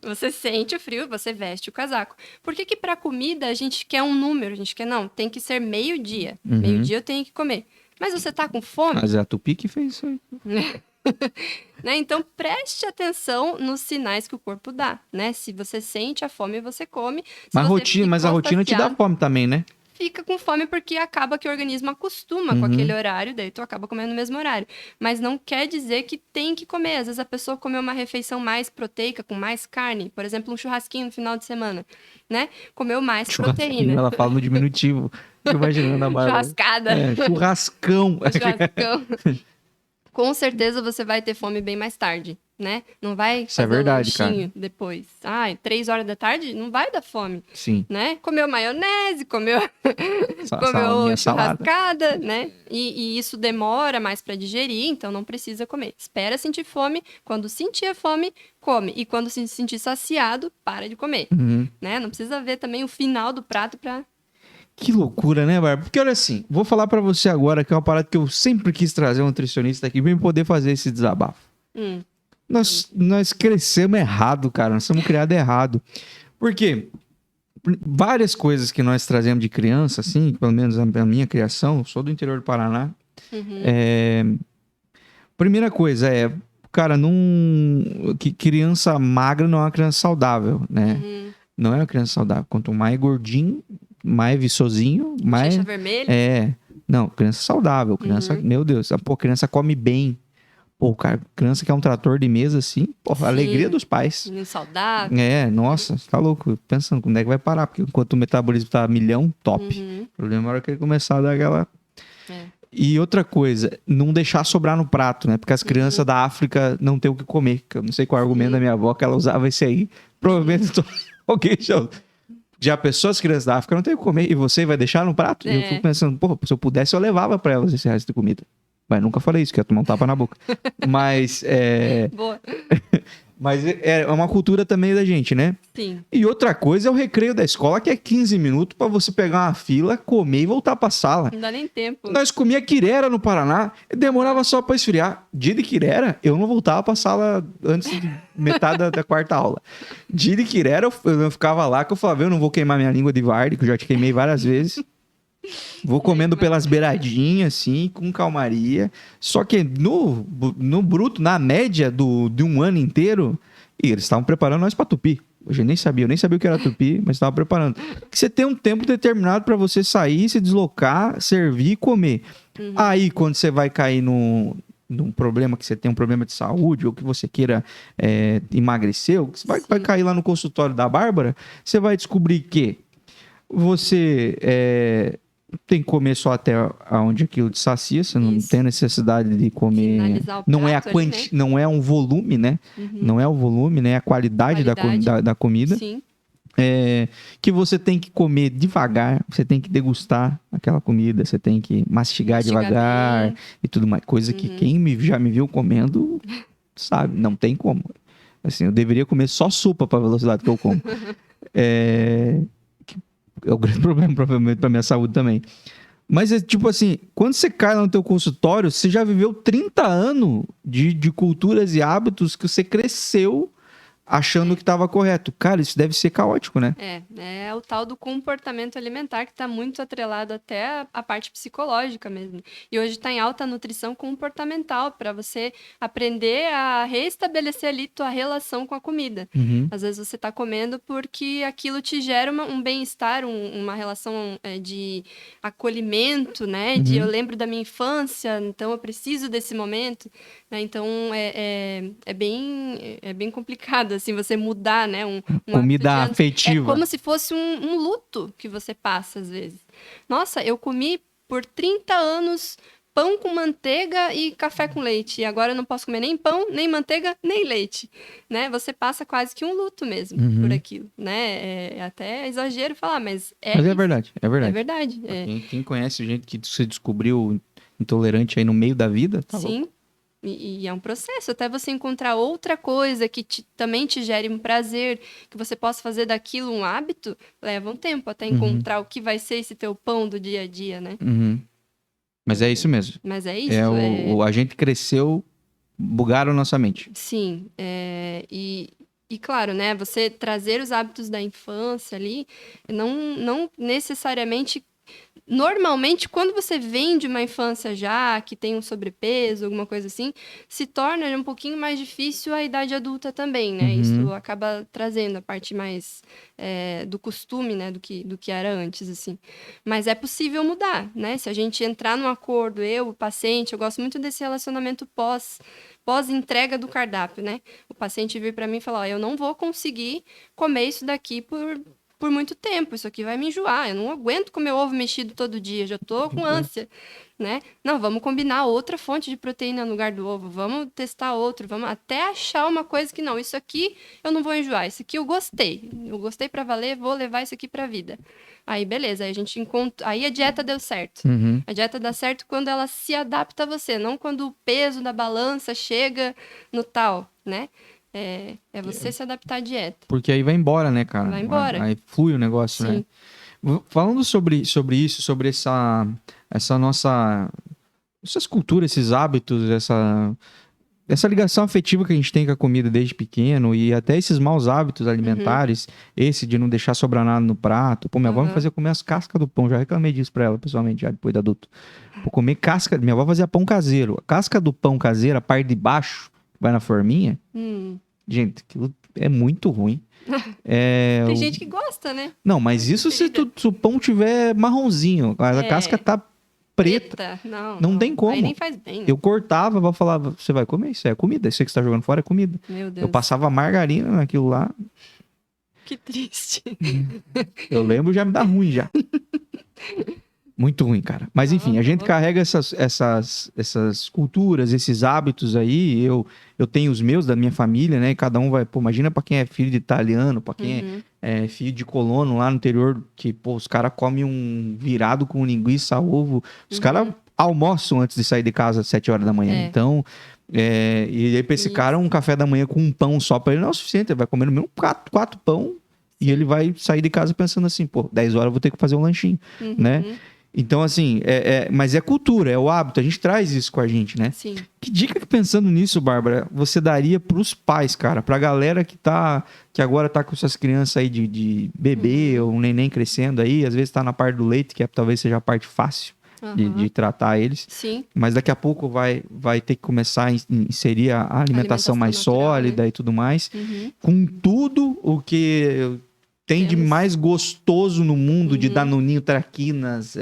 Você sente o frio, você veste o casaco. Por que para comida a gente quer um número? A gente quer, não, tem que ser meio-dia. Meio-dia eu tenho que comer. Mas você tá com fome? Mas é a Tupi que fez isso aí. Né? Então, preste atenção nos sinais que o corpo dá, né? Se você sente a fome, você come. Mas a rotina te dá fome também, né? Fica com fome porque acaba que o organismo acostuma com aquele horário, daí tu acaba comendo no mesmo horário. Mas não quer dizer que tem que comer. Às vezes a pessoa comeu uma refeição mais proteica, com mais carne, por exemplo, um churrasquinho no final de semana, né? Comeu mais proteína. Ela fala no diminutivo. Imaginando a Bárbara. Churrascada. Churrascão. Churrascão. Com certeza você vai ter fome bem mais tarde, né? Não vai Isso é fazer verdade, um lanchinho depois. 3 horas da tarde não vai dar fome, Sim. né? Comeu maionese, comeu Minha churrascada, né? E isso demora mais para digerir, então não precisa comer. Espera sentir fome, quando sentir a fome, come. E quando se sentir saciado, para de comer, né? Não precisa ver também o final do prato para... Que loucura, né, Bárbara? Porque olha assim, vou falar pra você agora que é uma parada que eu sempre quis trazer um nutricionista aqui pra poder fazer esse desabafo. Nós crescemos errado, cara. Nós somos criados errado. Por quê? Várias coisas que nós trazemos de criança, assim, pelo menos a minha criação, eu sou do interior do Paraná. Primeira coisa cara, que criança magra não é uma criança saudável, né? Não é uma criança saudável. Quanto mais gordinho, mais viçosinho, mais... Bochecha vermelha? Não, criança saudável. Criança, meu Deus, criança come bem. Pô, cara, criança que é um trator de mesa, assim, alegria dos pais. Menino saudável. Nossa, tá louco. Pensando como é que vai parar, porque enquanto o metabolismo tá a milhão, top. O problema é a hora que ele começar a dar aquela... E outra coisa, não deixar sobrar no prato, né? Porque as crianças da África não têm o que comer. Eu não sei qual é o argumento da minha avó, que ela usava esse aí. Provavelmente alguém já pensou, as crianças da África não tem o que comer e você vai deixar no prato? E eu fico pensando, se eu pudesse, eu levava pra elas esse resto de comida. Mas nunca falei isso, que ia tomar um tapa na boca. Mas Boa. Mas é uma cultura também da gente, né? Sim. E outra coisa é o recreio da escola, que é 15 minutos pra você pegar uma fila, comer e voltar pra sala. Não dá nem tempo. Nós comia quirera no Paraná e demorava só pra esfriar. Dia de quirera, eu não voltava pra sala antes de metade da quarta aula. Dia de quirera, eu ficava lá, que eu falava, eu não vou queimar minha língua de varde, que eu já te queimei várias vezes. Vou comendo pelas beiradinhas, assim, com calmaria. Só que no bruto, na média de um ano inteiro, eles estavam preparando nós pra Tupi. Eu nem sabia o que era Tupi, mas estavam preparando. Que você tem um tempo determinado pra você sair, se deslocar, servir e comer. Aí, quando você vai cair num problema, que você tem um problema de saúde, ou que você queira emagrecer, ou que você vai cair lá no consultório da Bárbara, você vai descobrir que você tem que comer só até onde aquilo te sacia, você não tem necessidade de comer. Finalizar o Não é prato ali, né? não é um volume, né? Não é o volume, né? É a qualidade. Da comida. Sim. Que você tem que comer devagar, você tem que degustar aquela comida, você tem que mastigar devagar bem. e tudo mais. Coisa que quem já me viu comendo sabe, não tem como. Assim, eu deveria comer só sopa para a velocidade que eu como. É o grande problema, provavelmente, para minha saúde também. Mas é tipo assim, quando você cai lá no teu consultório, você já viveu 30 anos de culturas e hábitos que você cresceu achando que estava correto. Cara, isso deve ser caótico, né? É o tal do comportamento alimentar que está muito atrelado até a parte psicológica mesmo. E hoje está em alta a nutrição comportamental, para você aprender a restabelecer ali tua relação com a comida. Às vezes você está comendo porque aquilo te gera um bem-estar, uma relação de acolhimento, né? De eu lembro da minha infância, então eu preciso desse momento. Né? Então é bem complicado assim você mudar, né? Comida afetiva. É como se fosse um luto que você passa às vezes. Nossa, eu comi por 30 anos pão com manteiga e café com leite. E agora eu não posso comer nem pão, nem manteiga, nem leite. Né? Você passa quase que um luto mesmo por aquilo. Né? É até exagero falar, mas Mas é verdade, é verdade. É verdade. Quem conhece gente que se descobriu intolerante aí no meio da vida, tá Sim. louco. E é um processo, até você encontrar outra coisa que também te gere um prazer, que você possa fazer daquilo um hábito, leva um tempo até encontrar o que vai ser esse teu pão do dia a dia, né? Mas é isso mesmo. Mas é isso. A gente cresceu, bugaram nossa mente. Sim, e claro, né, você trazer os hábitos da infância ali, não necessariamente... Normalmente, quando você vem de uma infância já, que tem um sobrepeso, alguma coisa assim, se torna um pouquinho mais difícil a idade adulta também, né? Isso acaba trazendo a parte mais do costume, né? Do que era antes, assim. Mas é possível mudar, né? Se a gente entrar num acordo, o paciente, eu gosto muito desse relacionamento pós-entrega do cardápio, né? O paciente vir para mim e falar, eu não vou conseguir comer isso daqui por muito tempo, isso aqui vai me enjoar, eu não aguento comer ovo mexido todo dia, já tô com ânsia, né? Não, vamos combinar outra fonte de proteína no lugar do ovo, vamos testar outro, vamos até achar uma coisa que não, isso aqui eu não vou enjoar, isso aqui eu gostei pra valer, vou levar isso aqui pra vida. Aí, beleza, aí a gente encontra, aí a dieta deu certo. A dieta dá certo quando ela se adapta a você, não quando o peso da balança chega no tal, né? É você se adaptar à dieta. Porque aí vai embora, né, cara? Vai embora. Aí flui o negócio, Sim. né? Falando sobre isso, sobre essa nossa... Essas culturas, esses hábitos, essa ligação afetiva que a gente tem com a comida desde pequeno e até esses maus hábitos alimentares, esse de não deixar sobrar nada no prato. Pô, minha avó me fazia comer as cascas do pão, já reclamei disso pra ela, pessoalmente, já depois de adulto. Pô, comer casca... Minha avó fazia pão caseiro. A casca do pão caseiro, a parte de baixo, vai na forminha, gente, aquilo é muito ruim. Tem gente que gosta, né? Não, mas isso se o pão tiver marronzinho, a casca tá preta. Não tem como. Aí nem faz bem. Eu cortava, a avó falava, você vai comer isso, é comida, isso aí que você tá jogando fora é comida. Meu Deus. Eu passava margarina naquilo lá. Que triste. Eu lembro, já me dá ruim já. Muito ruim, cara. Mas enfim, a gente carrega essas culturas, esses hábitos aí. Eu tenho os meus, da minha família, né? Cada um vai... Pô, imagina pra quem é filho de italiano, pra quem é filho de colono lá no interior, que, pô, os caras comem um virado com linguiça, ovo. Os caras almoçam antes de sair de casa às 7 horas da manhã. Então... e aí pra esse cara, um café da manhã com um pão só pra ele não é o suficiente. Ele vai comer no mínimo 4 pão e ele vai sair de casa pensando assim, pô, 10 horas eu vou ter que fazer um lanchinho, né? Então, assim, mas é cultura, é o hábito, a gente traz isso com a gente, né? Sim. Que dica que, pensando nisso, Bárbara, você daria pros pais, cara, pra galera que agora tá com suas crianças aí de bebê ou um neném crescendo aí, às vezes tá na parte do leite, que talvez seja a parte fácil de tratar eles. Sim. Mas daqui a pouco vai ter que começar a inserir a alimentação mais natural, sólida, né? E tudo mais. Com tudo o que... tem de mais gostoso no mundo, de danoninho, traquinas,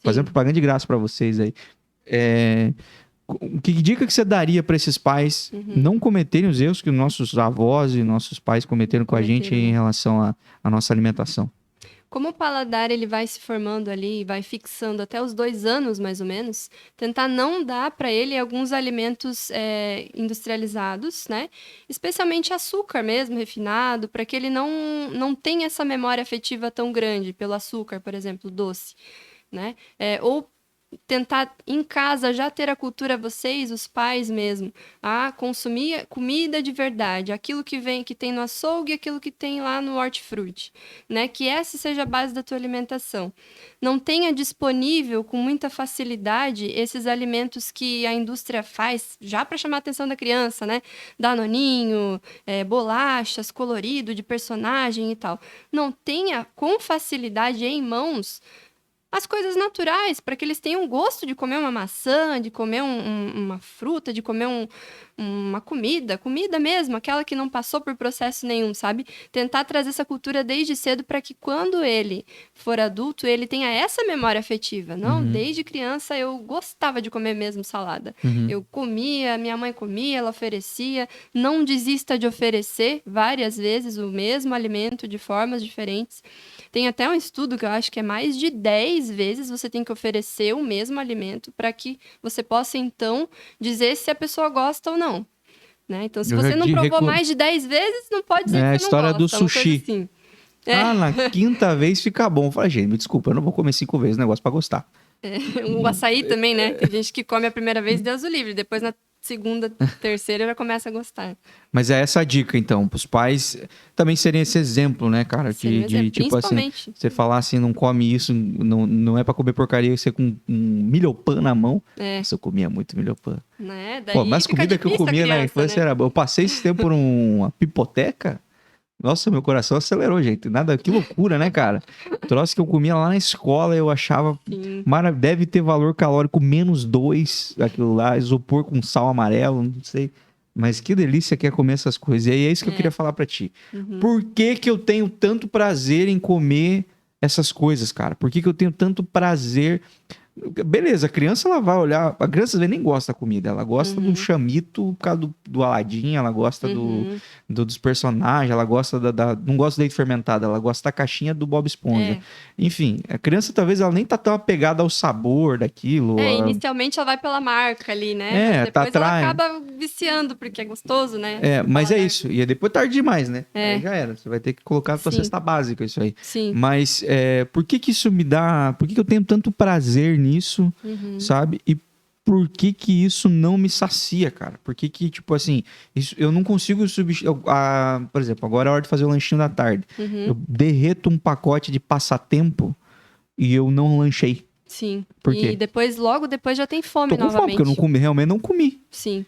fazendo propaganda de graça pra vocês aí. Que dica que você daria pra esses pais não cometerem os erros que os nossos avós e nossos pais cometeram com a gente em relação à nossa alimentação? Como o paladar ele vai se formando ali, vai fixando até os 2 anos, mais ou menos, tentar não dar para ele alguns alimentos industrializados, né? Especialmente açúcar mesmo, refinado, para que ele não tenha essa memória afetiva tão grande pelo açúcar, por exemplo, doce, né? Ou tentar em casa já ter a cultura, vocês, os pais mesmo, a consumir comida de verdade, aquilo que tem no açougue, aquilo que tem lá no hortifruti, né? Que essa seja a base da tua alimentação. Não tenha disponível com muita facilidade esses alimentos que a indústria faz já para chamar a atenção da criança, né? Danoninho, bolachas, colorido de personagem e tal. Não tenha com facilidade em mãos as coisas naturais, para que eles tenham gosto de comer uma maçã, de comer uma fruta, de comer uma comida mesmo, aquela que não passou por processo nenhum, sabe? Tentar trazer essa cultura desde cedo para que quando ele for adulto, ele tenha essa memória afetiva. Não, desde criança eu gostava de comer mesmo salada. Eu comia, minha mãe comia, ela oferecia. Não desista de oferecer várias vezes o mesmo alimento de formas diferentes. Tem até um estudo que eu acho que é mais de 10 vezes você tem que oferecer o mesmo alimento para que você possa, então, dizer se a pessoa gosta ou não. Né? Então, se você não provou mais de 10 vezes, não pode dizer que você não gosta. É a história do sushi. Assim. Na quinta vez fica bom. Eu falei, gente, me desculpa, eu não vou comer 5 vezes o negócio para gostar. O açaí também, né? Tem gente que come a primeira vez, Deus o livre. Depois, na segunda, terceira, já começa a gostar. Mas é essa a dica, então, para os pais também serem esse exemplo, né, cara? De tipo assim, você falar assim, não come isso, não é para comer porcaria, você com um milhopan na mão. Nossa, eu comia muito milhopan. Né? Pô, mas comida que eu comia na infância era boa. Eu passei esse tempo por uma pipoteca. Nossa, meu coração acelerou, gente. Nada, que loucura, né, cara? Troço que eu comia lá na escola, eu achava... Deve ter valor calórico -2, aquilo lá. Isopor com sal amarelo, não sei. Mas que delícia que é comer essas coisas. E aí é isso que eu queria falar pra ti. Por que que eu tenho tanto prazer em comer essas coisas, cara? Por que que eu tenho tanto prazer... Beleza, a criança ela vai olhar... A criança às vezes nem gosta da comida. Ela gosta do chamito por causa do Aladim, ela gosta dos personagens, ela gosta não gosta do leite fermentado, ela gosta da caixinha do Bob Esponja. Enfim, a criança talvez ela nem tá tão apegada ao sabor daquilo. Inicialmente ela vai pela marca ali, né? Mas depois ela acaba viciando, porque é gostoso, né? Mas é isso. E depois tarde demais, né? Aí já era. Você vai ter que colocar na sua cesta básica isso aí. Sim. Mas por que que isso me dá... Por que que eu tenho tanto prazer nisso, sabe? E por que que isso não me sacia, cara? Por que que, tipo assim, isso, eu não consigo substituir... Por exemplo, agora é a hora de fazer o lanchinho da tarde. Eu derreto um pacote de passatempo e eu não lanchei. Sim. Por quê? E logo depois já tem fome novamente. Tô com fome, porque eu não comi, realmente não comi. Sim.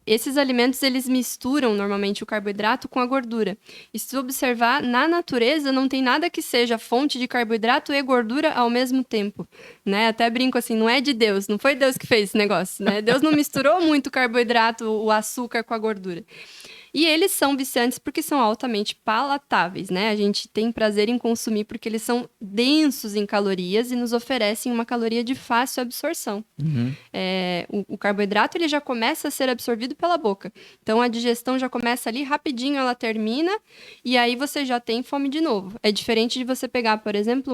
Esses alimentos, eles misturam normalmente o carboidrato com a gordura. E se observar, na natureza não tem nada que seja fonte de carboidrato e gordura ao mesmo tempo, né? Até brinco assim, não é de Deus, não foi Deus que fez esse negócio, né? Deus não misturou muito o carboidrato, o açúcar com a gordura. E eles são viciantes porque são altamente palatáveis, né? A gente tem prazer em consumir porque eles são densos em calorias e nos oferecem uma caloria de fácil absorção. O carboidrato ele já começa a ser absorvido pela boca. Então, a digestão já começa ali rapidinho, ela termina e aí você já tem fome de novo. É diferente de você pegar, por exemplo,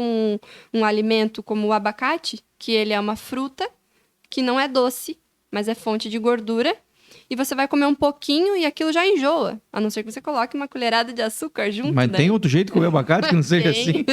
um alimento como o abacate, que ele é uma fruta que não é doce, mas é fonte de gordura. E você vai comer um pouquinho e aquilo já enjoa. A não ser que você coloque uma colherada de açúcar junto. Mas tem outro jeito de comer abacate que não seja assim?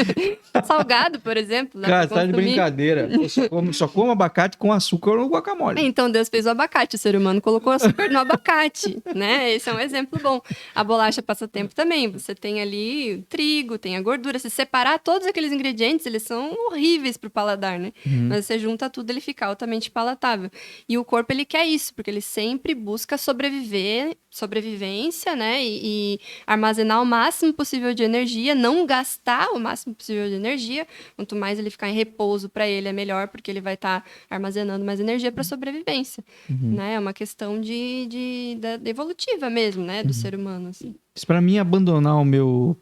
Salgado, por exemplo. Cara, você tá de brincadeira. Eu só como abacate com açúcar ou guacamole. Então Deus fez o abacate. O ser humano colocou açúcar no abacate, né? Esse é um exemplo bom. A bolacha passatempo também. Você tem ali o trigo, tem a gordura. Se separar todos aqueles ingredientes, eles são horríveis pro paladar, né? Mas você junta tudo, ele fica altamente palatável. E o corpo, ele quer isso, porque ele sempre busca sobrevivência, né? E armazenar o máximo possível de energia, não gastar o máximo possível de energia. Quanto mais ele ficar em repouso para ele, é melhor, porque ele vai estar armazenando mais energia para sobrevivência. Né? É uma questão da evolutiva mesmo, né? Do ser humano. Assim. Para mim, abandonar o meu...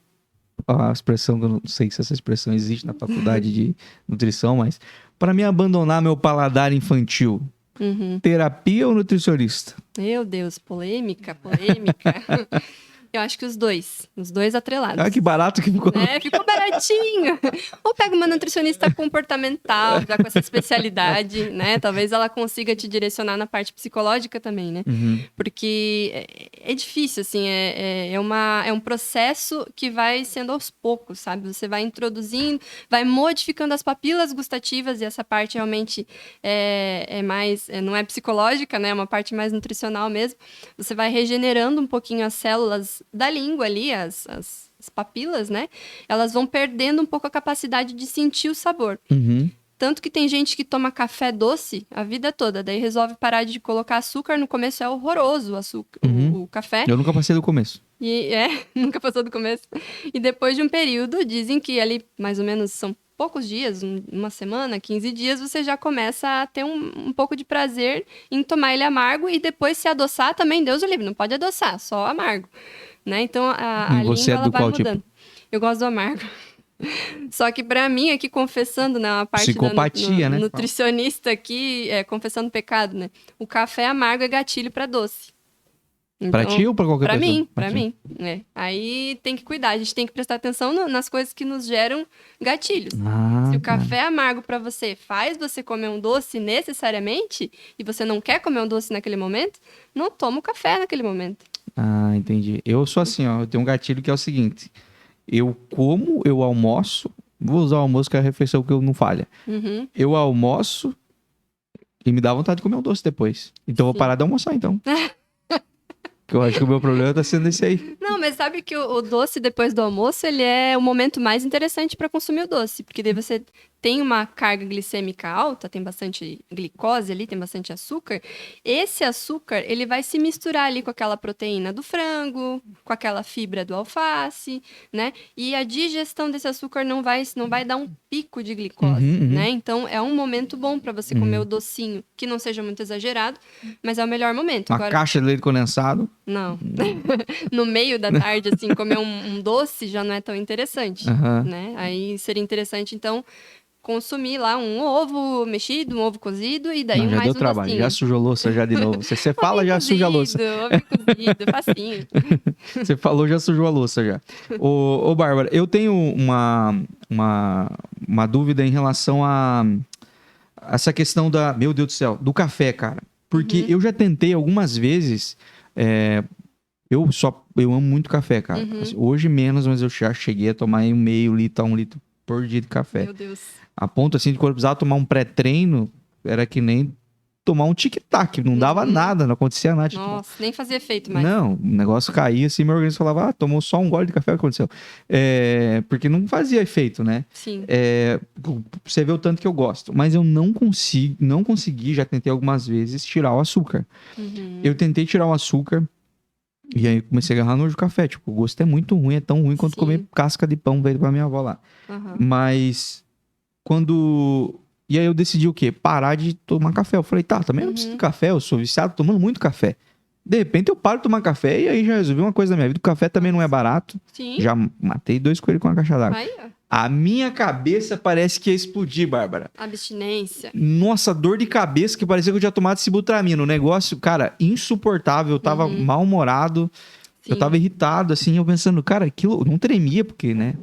A expressão, eu não sei se essa expressão existe na faculdade de nutrição, mas para mim, abandonar meu paladar infantil. Terapia ou nutricionista? Meu Deus, polêmica. Eu acho que os dois atrelados. Ah, que barato que ficou. Ficou baratinho. Ou pega uma nutricionista comportamental, já com essa especialidade, né? Talvez ela consiga te direcionar na parte psicológica também, né? Porque é difícil, assim, é um processo que vai sendo aos poucos, sabe? Você vai introduzindo, vai modificando as papilas gustativas, e essa parte realmente não é psicológica, né? É uma parte mais nutricional mesmo. Você vai regenerando um pouquinho as células da língua ali, as papilas, né? Elas vão perdendo um pouco a capacidade de sentir o sabor. Tanto que tem gente que toma café doce a vida toda, daí resolve parar de colocar açúcar. No começo é horroroso o açúcar, o café. Eu nunca passei do começo. Nunca passou do começo. E depois de um período, dizem que ali mais ou menos são poucos dias, uma semana, 15 dias, você já começa a ter um pouco de prazer em tomar ele amargo, e depois se adoçar também, Deus o livre, não pode adoçar, só amargo, né? Então a você língua ela do vai qual mudando. tipo? Eu gosto do amargo. Só que pra mim, aqui confessando, né, a parte psicopatia, né? Nutricionista aqui, confessando pecado, né? O café amargo é gatilho pra doce. Então, Pra ti ou pra qualquer pessoa? Pra mim. Aí tem que cuidar, a gente tem que prestar atenção nas coisas que nos geram gatilhos. Se o café amargo pra você faz você comer um doce necessariamente, e você não quer comer um doce naquele momento, não toma o café naquele momento. Ah, entendi. Eu sou assim, ó, eu tenho um gatilho que é o seguinte: eu almoço, vou usar o almoço que é a refeição que eu não falha. Eu almoço e me dá vontade de comer um doce depois. Então eu vou parar de almoçar, então. Que eu acho que o meu problema tá sendo esse aí. Não, mas sabe que o doce depois do almoço, ele é o momento mais interessante para consumir o doce. Porque daí você tem uma carga glicêmica alta, tem bastante glicose ali, tem bastante açúcar. Esse açúcar, ele vai se misturar ali com aquela proteína do frango, com aquela fibra do alface, né? E a digestão desse açúcar não vai dar um pico de glicose, né? Então, é um momento bom para você comer o docinho, que não seja muito exagerado, mas é o melhor momento. Uma caixa de leite condensado. Não. No meio da tarde, assim, comer um doce já não é tão interessante, né? Aí seria interessante, então, consumir lá um ovo mexido, um ovo cozido, e daí já mais deu um trabalho, docinho. já sujou louça já de novo. Você fala, já suja a louça. Ovo cozido, facinho. Você falou, já sujou a louça já. Ô, Bárbara, eu tenho uma dúvida em relação a essa questão meu Deus do céu, do café, cara. Porque eu já tentei algumas vezes. Eu amo muito café, cara. Assim, hoje menos, mas eu já cheguei a tomar meio litro a 1 litro por dia de café. Meu Deus. A ponto assim de quando eu precisava tomar um pré-treino, era que nem tomar um tic-tac. Não dava nada, não acontecia nada. Nossa, nem fazia efeito mais. Não, o negócio caía assim, meu organismo falava, tomou só um gole de café, o que aconteceu? Porque não fazia efeito, né? Sim. Você vê o tanto que eu gosto. Mas eu não consegui, já tentei algumas vezes, tirar o açúcar. Eu tentei tirar o açúcar, e aí comecei a agarrar nojo de café. Tipo, o gosto é muito ruim, é tão ruim quanto comer casca de pão veio pra minha avó lá. Mas E aí eu decidi o quê? Parar de tomar café. Eu falei, também não preciso de café, eu sou viciado, tomando muito café. De repente eu paro de tomar café e aí já resolvi uma coisa na minha vida. O café também não é barato. Sim. Já matei 2 coelhos com uma caixa d'água. Aí, ó. A minha cabeça parece que ia explodir, Bárbara. Abstinência. Nossa, dor de cabeça que parecia que eu tinha tomado Sibutramina. O negócio, cara, insuportável. Eu tava mal-humorado. Sim. Eu tava irritado, assim, eu pensando, cara, aquilo não tremia, porque, né?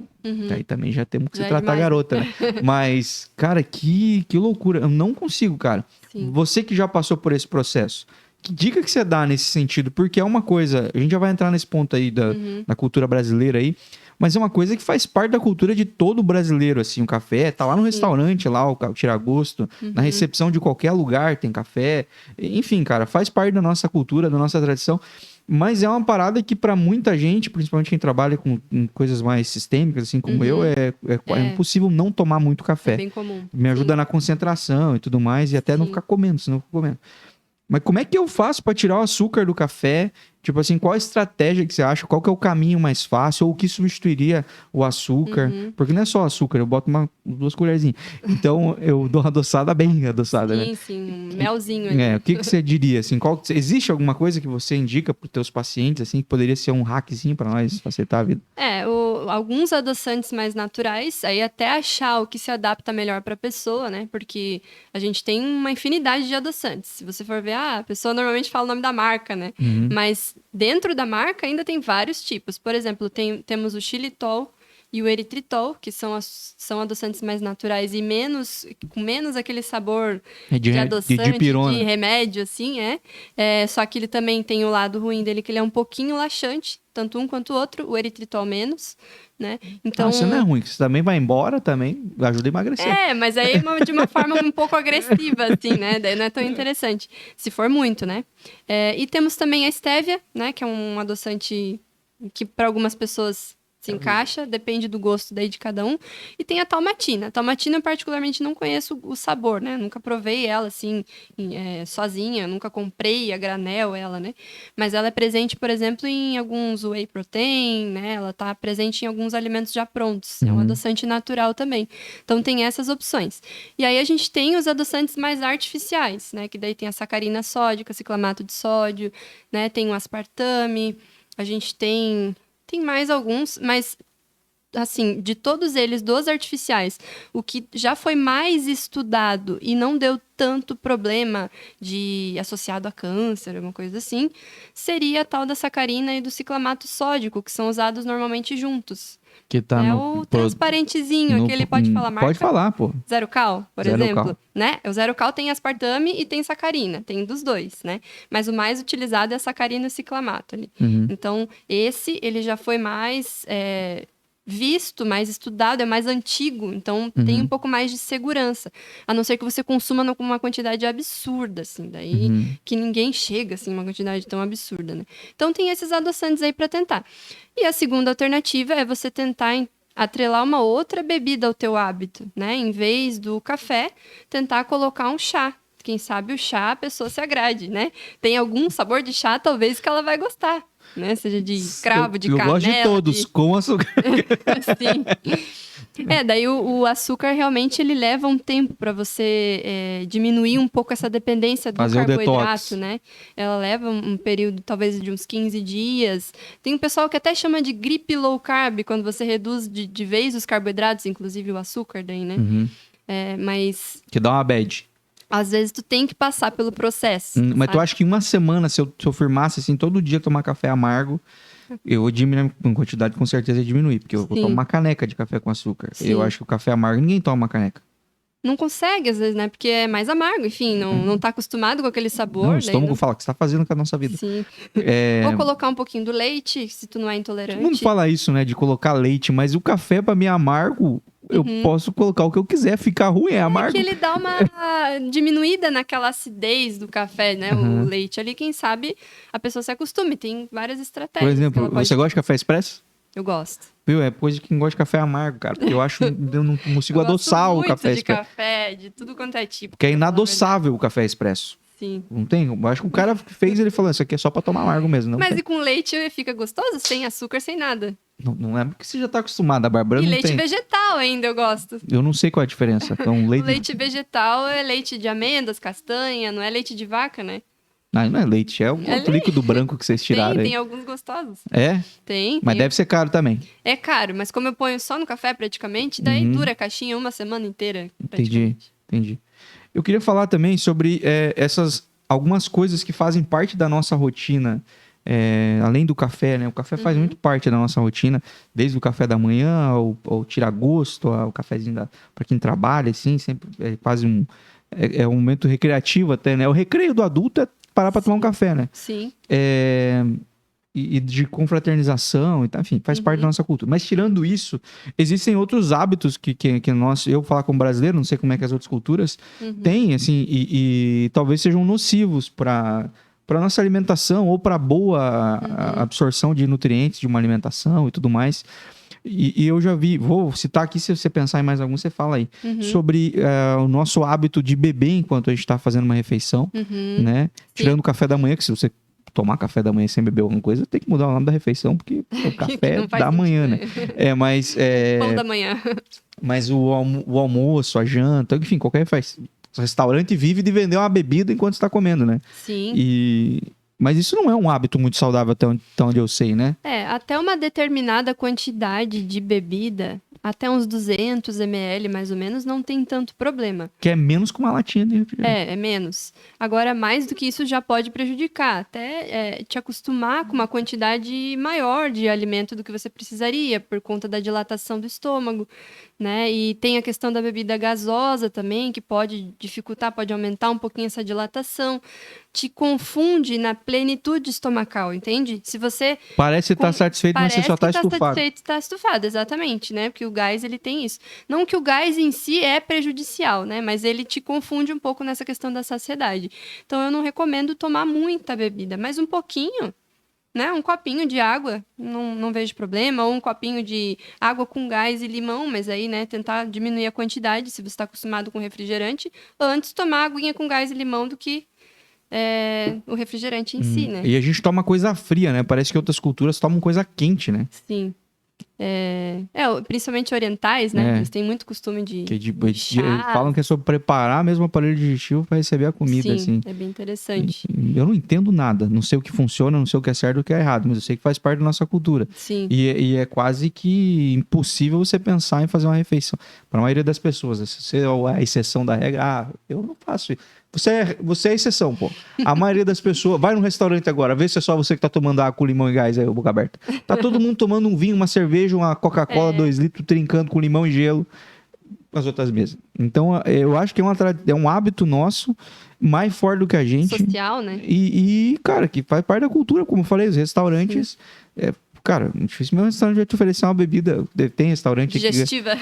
Aí também já temos que se tratar a garota, né? Mas, cara, que loucura. Eu não consigo, cara. Sim. Você que já passou por esse processo, que dica que você dá nesse sentido? Porque é uma coisa, a gente já vai entrar nesse ponto aí da cultura brasileira aí, mas é uma coisa que faz parte da cultura de todo brasileiro, assim, o café, tá lá no restaurante, lá, o tira-gosto, na recepção de qualquer lugar tem café, enfim, cara, faz parte da nossa cultura, da nossa tradição, mas é uma parada que pra muita gente, principalmente quem trabalha com coisas mais sistêmicas, assim como eu, é impossível não tomar muito café. É bem comum. Me ajuda na concentração e tudo mais, e até não ficar comendo, senão eu fico comendo. Mas como é que eu faço pra tirar o açúcar do café? Tipo assim, qual a estratégia que você acha? Qual que é o caminho mais fácil? Ou o que substituiria o açúcar? Porque não é só açúcar, eu boto 2 colherzinhas. Então, eu dou uma adoçada bem adoçada, né? Sim, um melzinho ali. O que você diria? Assim, existe alguma coisa que você indica pros teus pacientes, assim, que poderia ser um hackzinho pra nós facilitar a vida? Alguns adoçantes mais naturais, aí até achar o que se adapta melhor pra pessoa, né? Porque a gente tem uma infinidade de adoçantes. Se você for ver, a pessoa normalmente fala o nome da marca, né? Mas Mas dentro da marca ainda tem vários tipos. Por exemplo, temos o xilitol e o eritritol, que são adoçantes mais naturais e com menos aquele sabor de adoçante, de remédio, assim, só que ele também tem o lado ruim dele, que ele é um pouquinho laxante, tanto um quanto o outro, o eritritol menos, né? Então, isso não é ruim, que você também vai embora, também ajuda a emagrecer. mas aí de uma forma um pouco agressiva, assim, né? Daí não é tão interessante, se for muito, né? E temos também a stevia, né? Que é um adoçante que para algumas pessoas se encaixa, depende do gosto daí de cada um. E tem a talmatina. A talmatina, eu particularmente não conheço o sabor, né? Nunca provei ela, assim, sozinha. Nunca comprei a granel ela, né? Mas ela é presente, por exemplo, em alguns whey protein, né? Ela tá presente em alguns alimentos já prontos. É um adoçante natural também. Então, tem essas opções. E aí, a gente tem os adoçantes mais artificiais, né? Que daí tem a sacarina sódica, ciclamato de sódio, né? Tem o aspartame. A gente tem mais alguns, mas, assim, de todos eles, dos artificiais, o que já foi mais estudado e não deu tanto problema associado a câncer, uma coisa assim, seria a tal da sacarina e do ciclamato sódico, que são usados normalmente juntos. Que tá o transparentezinho, aquele pode falar marca? Pode falar, pô. Zero Cal, por Zero exemplo. Cal. Né? O Zero Cal tem aspartame e tem sacarina, tem dos dois, né? Mas o mais utilizado é a sacarina e o ciclamato ali. Então, ele já foi mais visto, mais estudado, é mais antigo, então tem um pouco mais de segurança. A não ser que você consuma uma quantidade absurda, assim, daí que ninguém chega, assim, uma quantidade tão absurda, né? Então tem esses adoçantes aí para tentar. E a segunda alternativa é você tentar atrelar uma outra bebida ao teu hábito, né? Em vez do café, tentar colocar um chá. Quem sabe o chá a pessoa se agrade, né? Tem algum sabor de chá, talvez, que ela vai gostar. Né? Seja de cravo, de canela. Eu gosto de todos, com açúcar. Sim. Daí o açúcar realmente ele leva um tempo para você diminuir um pouco essa dependência do carboidrato, né? Ela leva um período talvez de uns 15 dias. Tem um pessoal que até chama de gripe low carb, quando você reduz de vez os carboidratos, inclusive o açúcar daí, né? Mas... Que dá uma bad. Às vezes tu tem que passar pelo processo. Mas tu acha que em uma semana, se eu firmasse assim, todo dia tomar café amargo, eu vou diminuir a quantidade, com certeza ia diminuir, porque eu vou tomar uma caneca de café com açúcar. Sim. Eu acho que o café amargo, ninguém toma uma caneca. Não consegue, às vezes, né? Porque é mais amargo, enfim, não tá acostumado com aquele sabor. Não, o estômago fala, o que você tá fazendo com a nossa vida? Sim. Ou colocar um pouquinho do leite, se tu não é intolerante. Todo mundo fala isso, né? De colocar leite, mas o café, pra mim, é amargo. Eu posso colocar o que eu quiser, ficar ruim, é amargo. É que ele dá uma diminuída naquela acidez do café, né? O leite ali, quem sabe a pessoa se acostume. Tem várias estratégias. Por exemplo, você gosta de café expresso? Eu gosto. Viu? É coisa de quem gosta de café amargo, cara. Porque eu acho eu não consigo adoçar o café expresso. De café, de tudo quanto é tipo. Porque é inadoçável o café expresso. Sim. Não tem? Eu acho que o cara que fez, ele falou, isso aqui é só pra tomar amargo mesmo. Não Mas tem. E com leite fica gostoso? Sem açúcar, sem nada. Não é porque você já tá acostumado, a Bárbara não tem. E leite vegetal ainda eu gosto. Eu não sei qual é a diferença. Então, O leite vegetal é leite de amêndoas, castanha, não é leite de vaca, né? Não é leite, é o outro líquido branco que vocês tiraram aí. Tem alguns gostosos. É? Tem. Mas deve ser caro também. É caro, mas como eu ponho só no café praticamente, daí dura a caixinha uma semana inteira. Entendi. Eu queria falar também sobre algumas coisas que fazem parte da nossa rotina, além do café, né? O café faz muito parte da nossa rotina, desde o café da manhã, ao tira-gosto, ao cafezinho para quem trabalha, assim, sempre é quase um momento recreativo até, né? O recreio do adulto é parar para tomar um café, né? Sim. E de confraternização, enfim, faz parte da nossa cultura. Mas tirando isso, existem outros hábitos que eu falar como brasileiro, não sei como é que as outras culturas têm, assim, e talvez sejam nocivos para nossa alimentação ou para boa absorção de nutrientes de uma alimentação e tudo mais. E eu já vi, vou citar aqui, se você pensar em mais algum, você fala aí, sobre o nosso hábito de beber enquanto a gente está fazendo uma refeição, né? Tirando o café da manhã, que se você tomar café da manhã sem beber alguma coisa, tem que mudar o nome da refeição, porque é o café da manhã, né? Pão da manhã. Mas o almoço, a janta, enfim, qualquer restaurante vive de vender uma bebida enquanto está comendo, né? Sim. Mas isso não é um hábito muito saudável até onde eu sei, né? Até uma determinada quantidade de bebida até uns 200 ml, mais ou menos, não tem tanto problema. Que é menos que uma latinha de refrigerante. É menos. Agora, mais do que isso já pode prejudicar. Até te acostumar com uma quantidade maior de alimento do que você precisaria, por conta da dilatação do estômago, né? E tem a questão da bebida gasosa também, que pode dificultar, pode aumentar um pouquinho essa dilatação. Te confunde na plenitude estomacal, entende? Se você... Parece estar satisfeito, mas você só está estufado. Satisfeito, está estufado, exatamente, né? Porque o gás, ele tem isso. Não que o gás em si é prejudicial, né? Mas ele te confunde um pouco nessa questão da saciedade. Então, eu não recomendo tomar muita bebida, mas um pouquinho, né? Um copinho de água, não vejo problema. Ou um copinho de água com gás e limão, mas aí, né? Tentar diminuir a quantidade, se você está acostumado com refrigerante. Antes, tomar aguinha com gás e limão do que o refrigerante em si, né? E a gente toma coisa fria, né? Parece que outras culturas tomam coisa quente, né? Sim. Principalmente orientais, né? Eles têm muito costume de chá. Falam que é sobre preparar mesmo o aparelho digestivo para receber a comida, Sim, assim. é bem interessante. Eu não entendo nada. Não sei o que funciona, não sei o que é certo e o que é errado, mas eu sei que faz parte da nossa cultura. Sim. E é quase que impossível você pensar em fazer uma refeição. Para a maioria das pessoas, você é a exceção da regra. Eu não faço isso. Você é a exceção, pô. A maioria das pessoas... Vai num restaurante agora, vê se é só você que tá tomando água com limão e gás aí, boca aberta. Tá todo mundo tomando um vinho, uma cerveja, uma Coca-Cola, 2 litros, trincando com limão e gelo nas outras mesas. Então, eu acho que é um hábito nosso, mais forte do que a gente. Social, né? E cara, que faz parte da cultura, como eu falei, os restaurantes... Cara, dificilmente um restaurante vai te oferecer uma bebida. Tem restaurante digestiva.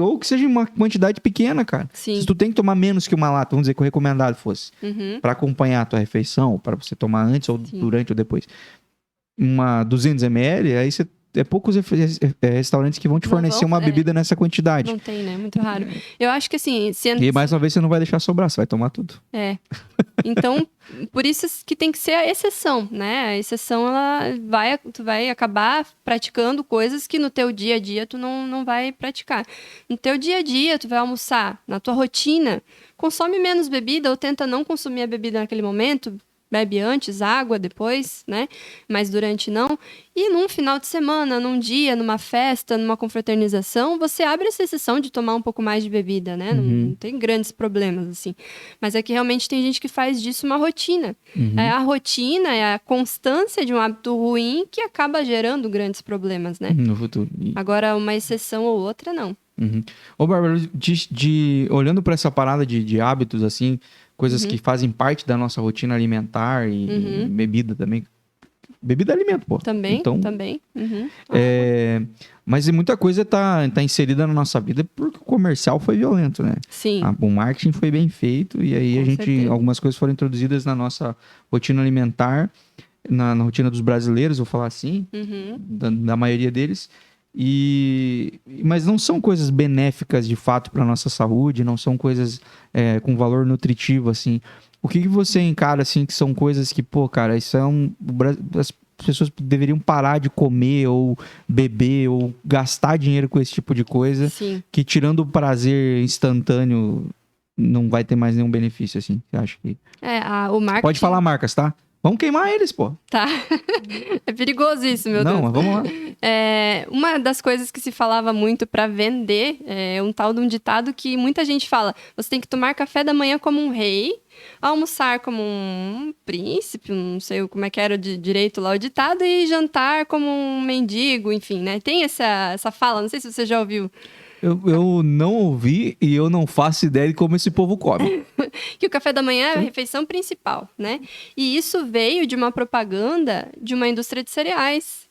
Ou que seja uma quantidade pequena, cara. Sim. Se tu tem que tomar menos que uma lata, vamos dizer que o recomendado fosse, para acompanhar a tua refeição, para você tomar antes ou durante ou depois, uma 200 ml, aí você... É poucos restaurantes que vão te fornecer uma bebida nessa quantidade. Não tem, né? Muito raro. Eu acho que assim... E mais uma vez você não vai deixar sobrar, você vai tomar tudo. Então, por isso que tem que ser a exceção, né? A exceção, tu vai acabar praticando coisas que no teu dia a dia tu não vai praticar. No teu dia a dia, tu vai almoçar, na tua rotina, consome menos bebida ou tenta não consumir a bebida naquele momento, bebe antes, água depois, né? Mas durante não. E num final de semana, num dia, numa festa, numa confraternização, você abre essa exceção de tomar um pouco mais de bebida, né? Não tem grandes problemas, assim. Mas é que realmente tem gente que faz disso uma rotina. A rotina é a constância de um hábito ruim que acaba gerando grandes problemas, né? No futuro. Agora, uma exceção ou outra, não. Ô, Bárbara, olhando para essa parada de hábitos, assim, coisas que fazem parte da nossa rotina alimentar e bebida também. Bebida é alimento, pô. Também. Mas muita coisa tá inserida na nossa vida porque o comercial foi violento, né? Sim. O marketing foi bem feito e aí algumas coisas foram introduzidas na nossa rotina alimentar, na rotina dos brasileiros, vou falar assim, da maioria deles. Mas não são coisas benéficas de fato para nossa saúde, não são coisas com valor nutritivo, assim. O que você encara, assim, que são coisas que, pô, cara, isso as pessoas deveriam parar de comer ou beber ou gastar dinheiro com esse tipo de coisa, que tirando o prazer instantâneo não vai ter mais nenhum benefício, assim. Você acha que... o marketing... Pode falar marcas, tá? Vamos queimar eles, pô. Tá. É perigoso isso, meu Deus. Não, mas vamos lá. Uma das coisas que se falava muito para vender é um tal de um ditado que muita gente fala: você tem que tomar café da manhã como um rei, almoçar como um príncipe, não sei como é que era de direito lá o ditado, e jantar como um mendigo, enfim, né? Tem essa fala, não sei se você já ouviu. Eu não ouvi e eu não faço ideia de como esse povo come. Que o café da manhã é a refeição principal, né? E isso veio de uma propaganda de uma indústria de cereais,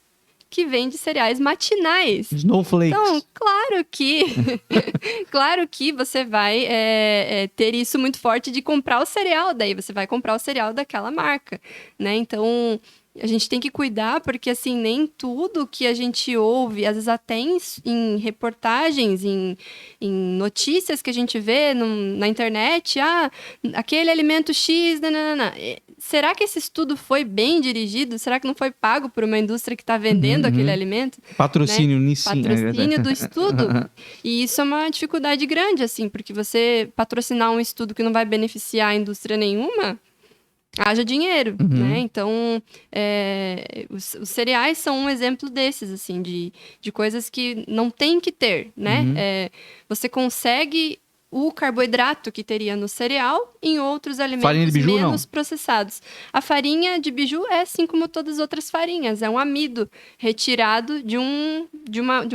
que vende cereais matinais. Snowflakes. Então, claro que você vai ter isso muito forte de comprar o cereal, daí você vai comprar o cereal daquela marca, né? Então... a gente tem que cuidar, porque, assim, nem tudo que a gente ouve, às vezes até em reportagens, em notícias que a gente vê na internet, aquele alimento X, nananana. Será que esse estudo foi bem dirigido? Será que não foi pago por uma indústria que está vendendo aquele alimento? Patrocínio, né? Nissin. Patrocínio do estudo. E isso é uma dificuldade grande, assim, porque você patrocinar um estudo que não vai beneficiar a indústria nenhuma... haja dinheiro, Uhum. né? Então, os cereais são um exemplo desses, assim, de coisas que não tem que ter, né? Uhum. Você consegue o carboidrato que teria no cereal em outros alimentos Farinha de biju, menos processados. A farinha de biju é assim como todas as outras farinhas, é um amido retirado de um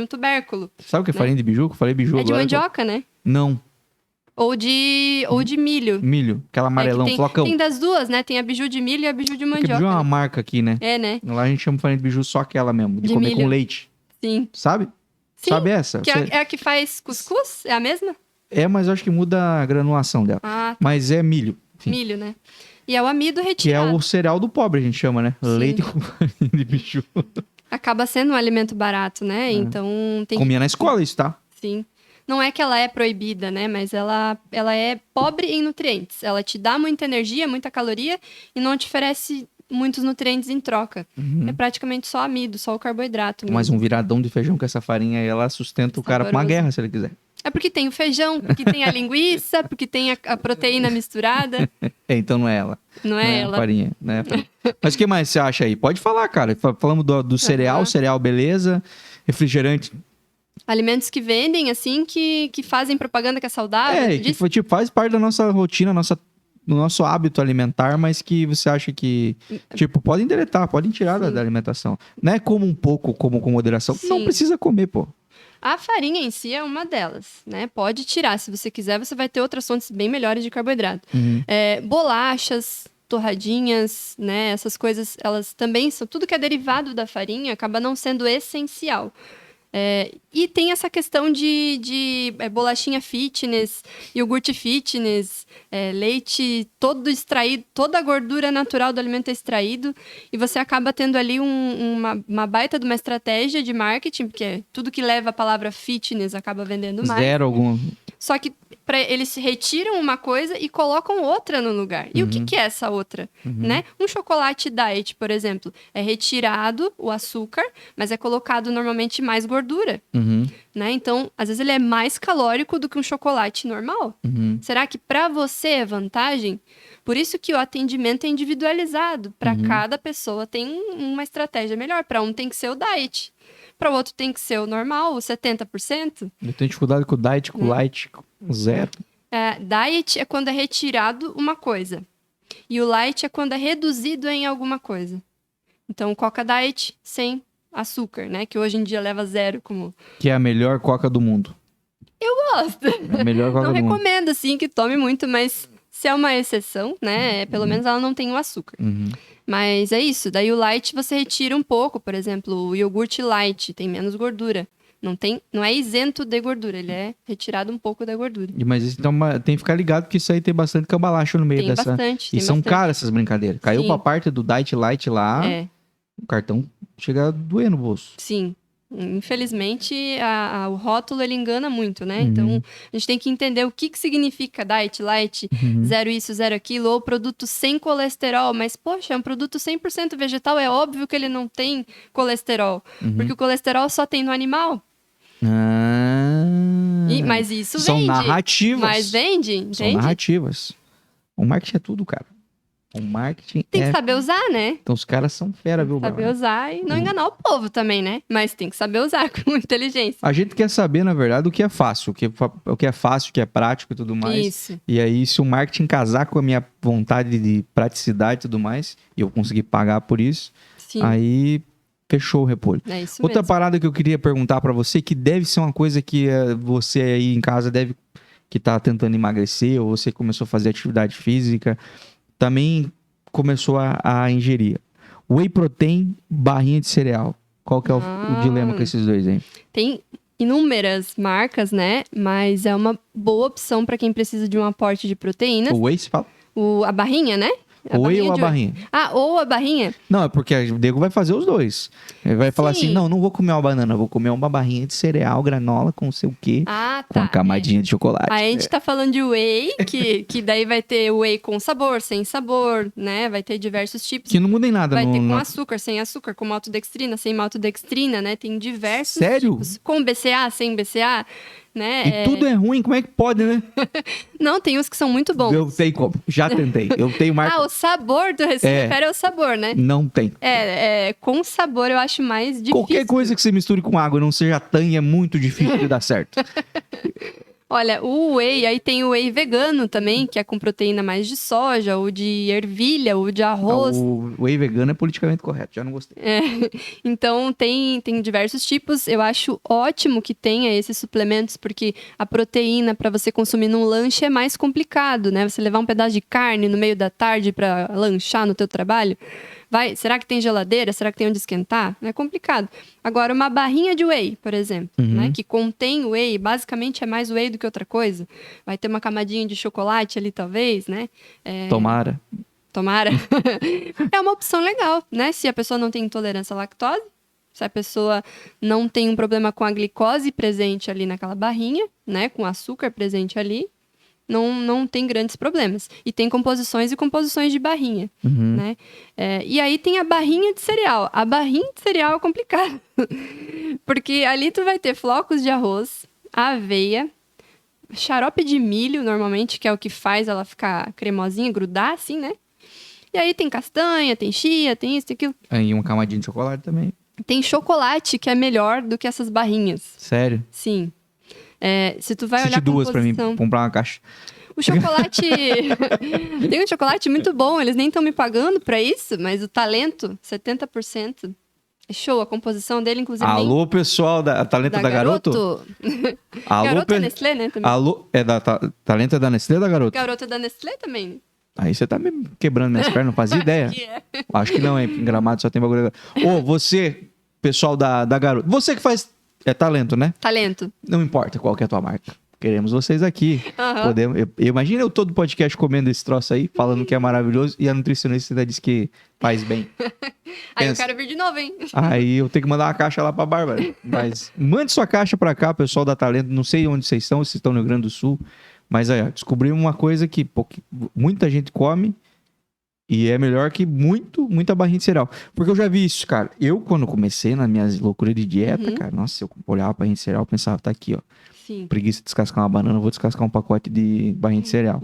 tubérculo. Sabe o que é Né? farinha de biju? Que eu falei biju É de agora. mandioca, né? Não, Ou de milho. milho. Aquela É que amarelão, flocão. tem das duas, né? Tem a biju de milho e a biju de Porque biju é mandioca. uma Né? marca aqui, né? É, né? Lá a gente chama farinha de biju só aquela mesmo, de De comer com milho. leite. Sim. Sabe? Sim, Sabe essa? Que é a que faz cuscuz? É a mesma? Mas eu acho que muda a granulação dela. Ah, tá. Mas é milho. Enfim, Milho, né? E é o amido que é retirado. o cereal do pobre, a gente chama, né? Sim. Leite com farinha de biju. Acaba sendo um alimento barato, né? Então tem Comia na escola isso, tá? Sim. Não é que ela é proibida, né? Mas ela é pobre em nutrientes. Ela te dá muita energia, muita caloria e não te oferece muitos nutrientes em troca. É praticamente só amido, só o carboidrato mesmo. Mas um viradão de feijão com essa farinha aí, ela sustenta o cara pra uma Saboroso. guerra, se ele quiser. É porque tem o feijão, porque tem a linguiça, porque tem a proteína misturada. Então não é ela. Não é A ela. farinha, né? Mas o que mais você acha aí? Pode falar, cara. Falamos do cereal, Aham. cereal, beleza. Refrigerante. Alimentos que vendem, assim, que fazem propaganda que é saudável. É, você que disse? tipo, faz parte da nossa rotina, do nosso hábito alimentar, mas que você acha que, tipo, podem deletar, podem tirar da alimentação. Não é como um pouco, como com moderação. Não Sim. precisa comer, pô. A farinha em si é uma delas, né? Pode tirar. Se você quiser, você vai ter outras fontes bem melhores de carboidrato. Bolachas, torradinhas, né? Essas coisas, elas também são... Tudo que é derivado da farinha acaba não sendo essencial. E tem essa questão de bolachinha fitness, iogurte fitness, leite todo extraído, toda a gordura natural do alimento é extraído, e você acaba tendo ali uma baita de uma estratégia de marketing, porque tudo que leva a palavra fitness acaba vendendo mais. Zero algum. Só que eles retiram uma coisa e colocam outra no lugar. E o que é essa outra? Né? Um chocolate diet, por exemplo, é retirado o açúcar, mas é colocado normalmente mais gordura. Né? Então, às vezes ele é mais calórico do que um chocolate normal. Será que para você é vantagem? Por isso que o atendimento é individualizado. Para cada pessoa tem uma estratégia melhor. Para um tem que ser o diet. Para o outro tem que ser o normal, o 70%. Eu tenho dificuldade com o diet, com o light, com zero. Diet é quando é retirado uma coisa. E o light é quando é reduzido em alguma coisa. Então, Coca Diet sem açúcar, né? Que hoje em dia leva zero como... Que é a melhor coca do mundo. Gosto. É a melhor coca Não do mundo. recomendo, assim, que tome muito, mas se é uma exceção, né? Pelo menos ela não tem o açúcar. Mas é isso. Daí o light você retira um pouco. Por exemplo, o iogurte light tem menos gordura. Não é isento de gordura, ele é retirado um pouco da gordura. Mas então tem que ficar ligado porque isso aí tem bastante cambalacho no meio Tem dessa. bastante. E tem são bastante. caras essas brincadeiras. Caiu Sim. pra parte do Diet Light lá, o cartão chega a doer no bolso. Sim. Infelizmente, o rótulo ele engana muito, né? Uhum. Então, a gente tem que entender o que significa diet, light, zero isso, zero aquilo, ou produto sem colesterol. Mas, poxa, é um produto 100% vegetal, é óbvio que ele não tem colesterol. Porque o colesterol só tem no animal. Mas isso São vende. narrativas. Mas vende, entende? São narrativas. O marketing é tudo, cara. O marketing Tem que saber usar, né? Então os caras são fera, viu, Saber Bruno? usar e não enganar o povo também, né? Mas tem que saber usar com inteligência. A gente quer saber, na verdade, o que é fácil. O que é fácil, o que é prático e tudo mais. Isso. E aí, se o marketing casar com a minha vontade de praticidade e tudo mais, e eu conseguir pagar por isso, Sim. aí fechou o repolho. É isso Outra mesmo. parada que eu queria perguntar pra você, que deve ser uma coisa que você aí em casa que tá tentando emagrecer, ou você começou a fazer atividade física, também começou a ingerir. Whey protein, barrinha de cereal. Qual que é o dilema com esses dois aí? Tem inúmeras marcas, né? Mas é uma boa opção para quem precisa de um aporte de proteínas. O whey, você fala? A barrinha, né? O whey ou a barrinha? Ou a barrinha. Não, é porque o Diego vai fazer os dois. Ele vai falar assim, Sim. não vou comer uma banana, vou comer uma barrinha de cereal, granola com não sei o quê, Ah, com tá. uma camadinha de chocolate. Aí a gente tá falando de whey, que daí vai ter whey com sabor, sem sabor, né? Vai ter diversos tipos. Que não muda em nada. Vai ter com açúcar, sem açúcar, com maltodextrina, sem maltodextrina, né? Tem diversos Sério? tipos. Com BCA, sem BCA, né? E tudo é ruim, como é que pode, né? Não, tem uns que são muito bons. Eu tenho como. Já tentei. Eu tenho marca. O sabor do se refere ao sabor, né? Não tem. Com sabor eu acho mais difícil. Qualquer coisa que você misture com água e não seja tangue é muito difícil de dar certo. Olha, o whey, aí tem o whey vegano também, que é com proteína mais de soja, ou de ervilha, ou de arroz. O whey vegano é politicamente correto, já não gostei. Então, tem diversos tipos. Eu acho ótimo que tenha esses suplementos, porque a proteína para você consumir num lanche é mais complicado, né? Você levar um pedaço de carne no meio da tarde para lanchar no teu trabalho. Será que tem geladeira? Será que tem onde esquentar? É complicado. Agora, uma barrinha de whey, por exemplo, né, que contém whey, basicamente é mais whey do que outra coisa. Vai ter uma camadinha de chocolate ali, talvez, né? Tomara. É uma opção legal, né? Se a pessoa não tem intolerância à lactose, se a pessoa não tem um problema com a glicose presente ali naquela barrinha, né? Com açúcar presente ali, não tem grandes problemas. E tem composições e composições de barrinha, né? E aí tem a barrinha de cereal. A barrinha de cereal é complicada. Porque ali tu vai ter flocos de arroz, aveia, xarope de milho, normalmente, que é o que faz ela ficar cremosinha, grudar assim, né? E aí tem castanha, tem chia, tem isso, tem aquilo. Aí uma camadinha de chocolate também. Tem chocolate, que é melhor do que essas barrinhas. Sério? Sim. Se tu vai Cite olhar a duas pra mim, composição... comprar uma caixa. O chocolate... Tem um chocolate muito bom, eles nem estão me pagando pra isso, mas o Talento, 70%. É show, a composição dele, inclusive... Alô, pessoal da Talento da Garoto? Alô, Garoto é Nestlé, né? Também. Alô, Talento é da Nestlé ou da Garoto? Garoto é da Nestlé também. Aí você tá me quebrando minhas pernas, não fazia ideia. Que é. Acho que não, hein? Em Gramado só tem bagulho. Você, pessoal da Garoto, você que faz Talento, né? Talento. Não importa qual que é a tua marca. Queremos vocês aqui. Imagina eu todo podcast comendo esse troço aí, falando que é maravilhoso, e a nutricionista ainda diz que faz bem. Aí eu quero vir de novo, hein? Aí eu tenho que mandar uma caixa lá pra Bárbara. Mas mande sua caixa pra cá, pessoal da Talento. Não sei onde vocês estão, se estão no Rio Grande do Sul. Mas aí, ó, descobri uma coisa que muita gente come e é melhor que muita barrinha de cereal. Porque eu já vi isso, cara. Eu, quando comecei nas minhas loucuras de dieta, cara, nossa, eu olhava pra barrinha de cereal e pensava, tá aqui, ó. Sim. Preguiça de descascar uma banana, eu vou descascar um pacote de barrinha de cereal.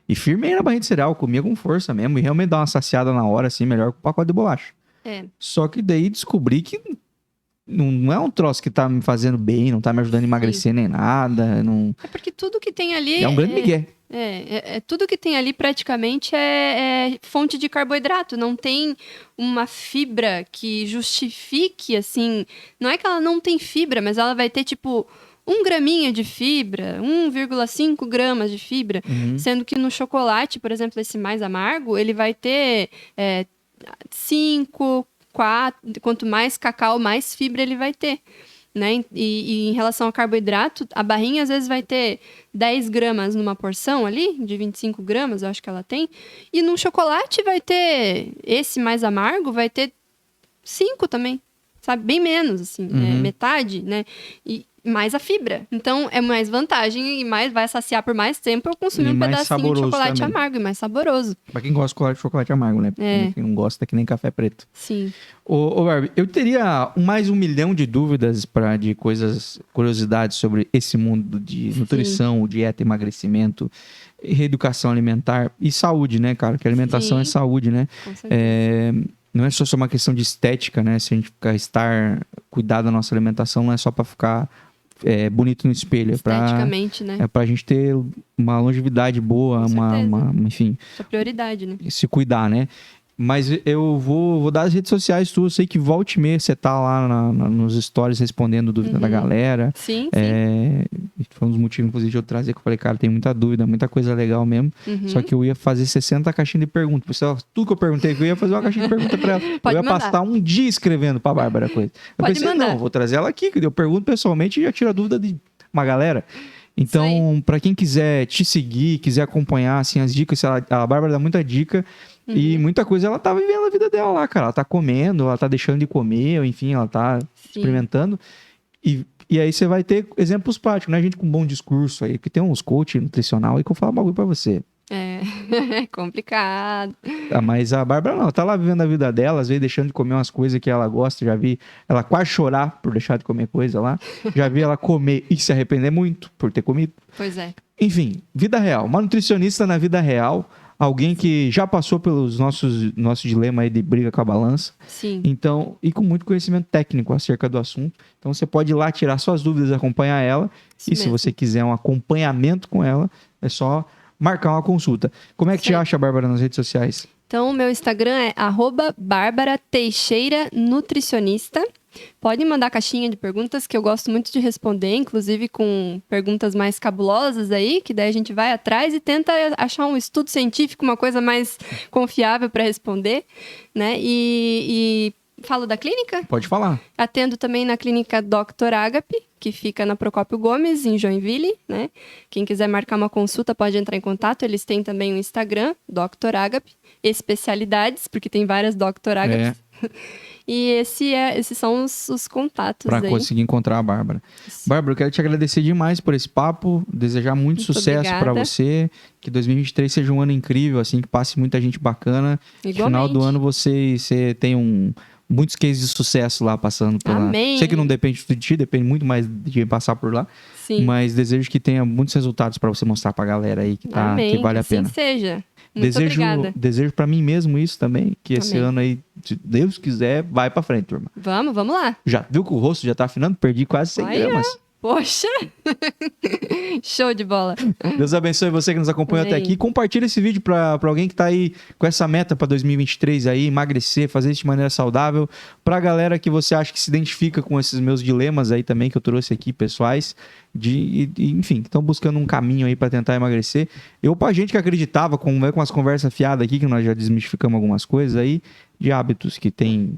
E firmei na barrinha de cereal, comia com força mesmo. E realmente dá uma saciada na hora, assim, melhor que o pacote de bolacha. Só que daí descobri que não é um troço que tá me fazendo bem, não tá me ajudando a emagrecer nem nada. Não... É porque tudo que tem ali... É um grande migué. Tudo que tem ali praticamente é fonte de carboidrato. Não tem uma fibra que justifique, assim... Não é que ela não tem fibra, mas ela vai ter, tipo... 1 graminha de fibra, 1,5 gramas de fibra, sendo que no chocolate, por exemplo, esse mais amargo, ele vai ter 5, 4, quanto mais cacau, mais fibra ele vai ter, né? E em relação ao carboidrato, a barrinha às vezes vai ter 10 gramas numa porção ali, de 25 gramas, eu acho que ela tem, e no chocolate vai ter, esse mais amargo, vai ter 5 também, sabe? Bem menos, assim, metade, né? E mais a fibra. Então, é mais vantagem e mais vai saciar por mais tempo eu consumir um pedacinho de chocolate amargo e mais saboroso. Pra quem gosta de chocolate amargo, né? Porque quem não gosta é que nem café preto. Sim. Ô Barbie, eu teria mais 1 milhão de dúvidas de curiosidades sobre esse mundo de nutrição, dieta, emagrecimento, reeducação alimentar e saúde, né, cara? Que alimentação é saúde, né? Com certeza. Não é só uma questão de estética, né? Se a gente cuidar da nossa alimentação, não é só pra ficar bonito no espelho. Esteticamente, né? É pra gente ter uma longevidade boa, enfim. Essa prioridade, né? Se cuidar, né? Mas eu vou dar as redes sociais tuas. Eu sei que volta e meia você tá lá nos stories respondendo dúvida da galera. Sim. Foi um dos motivos, inclusive, de eu trazer, que eu falei, cara, tem muita dúvida, muita coisa legal mesmo. Só que eu ia fazer 60 caixinhas de perguntas. Pessoal, tudo que eu perguntei, eu ia fazer uma caixinha de pergunta pra ela. Pode eu ia mandar. passar um dia escrevendo pra Bárbara coisa. Eu Pode pensei, mandar. não, vou trazer ela aqui, que eu pergunto pessoalmente e já tiro a dúvida de uma galera. Então, pra quem quiser te seguir, quiser acompanhar, assim, as dicas, a Bárbara dá muita dica. E muita coisa ela tá vivendo a vida dela lá, cara. Ela tá comendo, ela tá deixando de comer, enfim, ela tá experimentando. E aí você vai ter exemplos práticos, né? Gente com bom discurso aí, porque tem uns coach nutricional aí que eu falo um bagulho pra você. É complicado. Mas a Bárbara não, tá lá vivendo a vida dela, às vezes deixando de comer umas coisas que ela gosta. Já vi ela quase chorar por deixar de comer coisa lá. Já vi ela comer e se arrepender muito por ter comido. Pois é. Enfim, vida real. Uma nutricionista na vida real, alguém que já passou pelos nossos dilemas aí de briga com a balança. Sim. Então, e com muito conhecimento técnico acerca do assunto. Então, você pode ir lá tirar suas dúvidas, acompanhar ela. Isso e se mesmo. você quiser um acompanhamento com ela, é só marcar uma consulta. Como é que te acha, Bárbara, nas redes sociais? Então, o meu Instagram é @BárbaraTeixeiraNutricionista. Pode mandar caixinha de perguntas que eu gosto muito de responder, inclusive com perguntas mais cabulosas aí, que daí a gente vai atrás e tenta achar um estudo científico, uma coisa mais confiável para responder, né? E falo da clínica? Pode falar. Atendo também na clínica Dr. Agape, que fica na Procópio Gomes, em Joinville, né? Quem quiser marcar uma consulta pode entrar em contato. Eles têm também o Instagram, Dr. Agape, especialidades, porque tem várias Dr. Agapes. E esses são os contatos Para aí. conseguir encontrar a Bárbara. Bárbara, eu quero te agradecer demais por esse papo, desejar muito sucesso para você, que 2023 seja um ano incrível, assim, que passe muita gente bacana. Igualmente. No final do ano você tenha muitos cases de sucesso lá passando por Amém. lá. Sei que não depende de ti, depende muito mais de quem passar por lá. Sim. Mas desejo que tenha muitos resultados para você mostrar pra galera aí que vale a pena. Assim seja. Muito obrigada. Desejo para mim mesmo isso também, que esse Amém. ano aí, se Deus quiser, vai pra frente, turma. Vamos lá. Já viu que o rosto já tá afinando? Perdi quase 100 gramas. Poxa! Show de bola. Deus abençoe você que nos acompanhou até aqui. Compartilha esse vídeo pra alguém que tá aí com essa meta pra 2023 aí, emagrecer, fazer isso de maneira saudável. Pra galera que você acha que se identifica com esses meus dilemas aí também, que eu trouxe aqui, pessoais, enfim, que estão buscando um caminho aí pra tentar emagrecer. Pra gente que acreditava, com as conversas fiadas aqui, que nós já desmistificamos algumas coisas aí, de hábitos que tem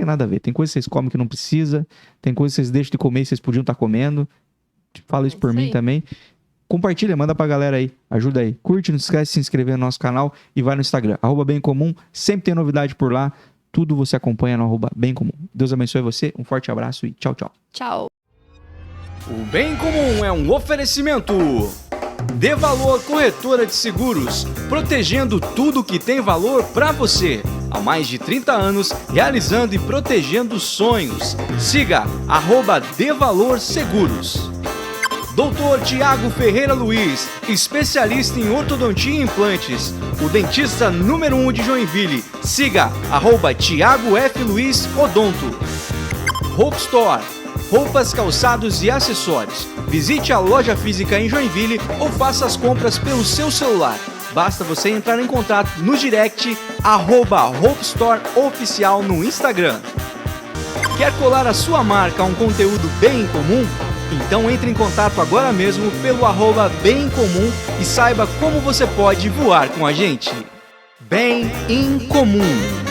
nada a ver. Tem coisas que vocês comem que não precisa, tem coisas que vocês deixam de comer e vocês podiam estar comendo. Fala isso por mim também. Compartilha, manda pra galera aí. Ajuda aí. Curte, não esquece de se inscrever no nosso canal e vai no Instagram. @bemcomum. Sempre tem novidade por lá. Tudo você acompanha no @bemcomum. Deus abençoe você. Um forte abraço e tchau, tchau. Tchau. O Bem Comum é um oferecimento. Dê Valor Corretora de Seguros, protegendo tudo que tem valor para você. Há mais de 30 anos, realizando e protegendo sonhos. Siga @DeValorSeguros. Dr. Tiago Ferreira Luiz, especialista em ortodontia e implantes. O dentista número 1 de Joinville. Siga @Tiago F. Luiz Odonto. Hope Store. Roupas, calçados e acessórios. Visite a loja física em Joinville ou faça as compras pelo seu celular. Basta você entrar em contato no direct @Hope Store Oficial no Instagram. Quer colar a sua marca a um conteúdo bem comum? Então entre em contato agora mesmo pelo @Bem-Comum e saiba como você pode voar com a gente. Bem em Comum.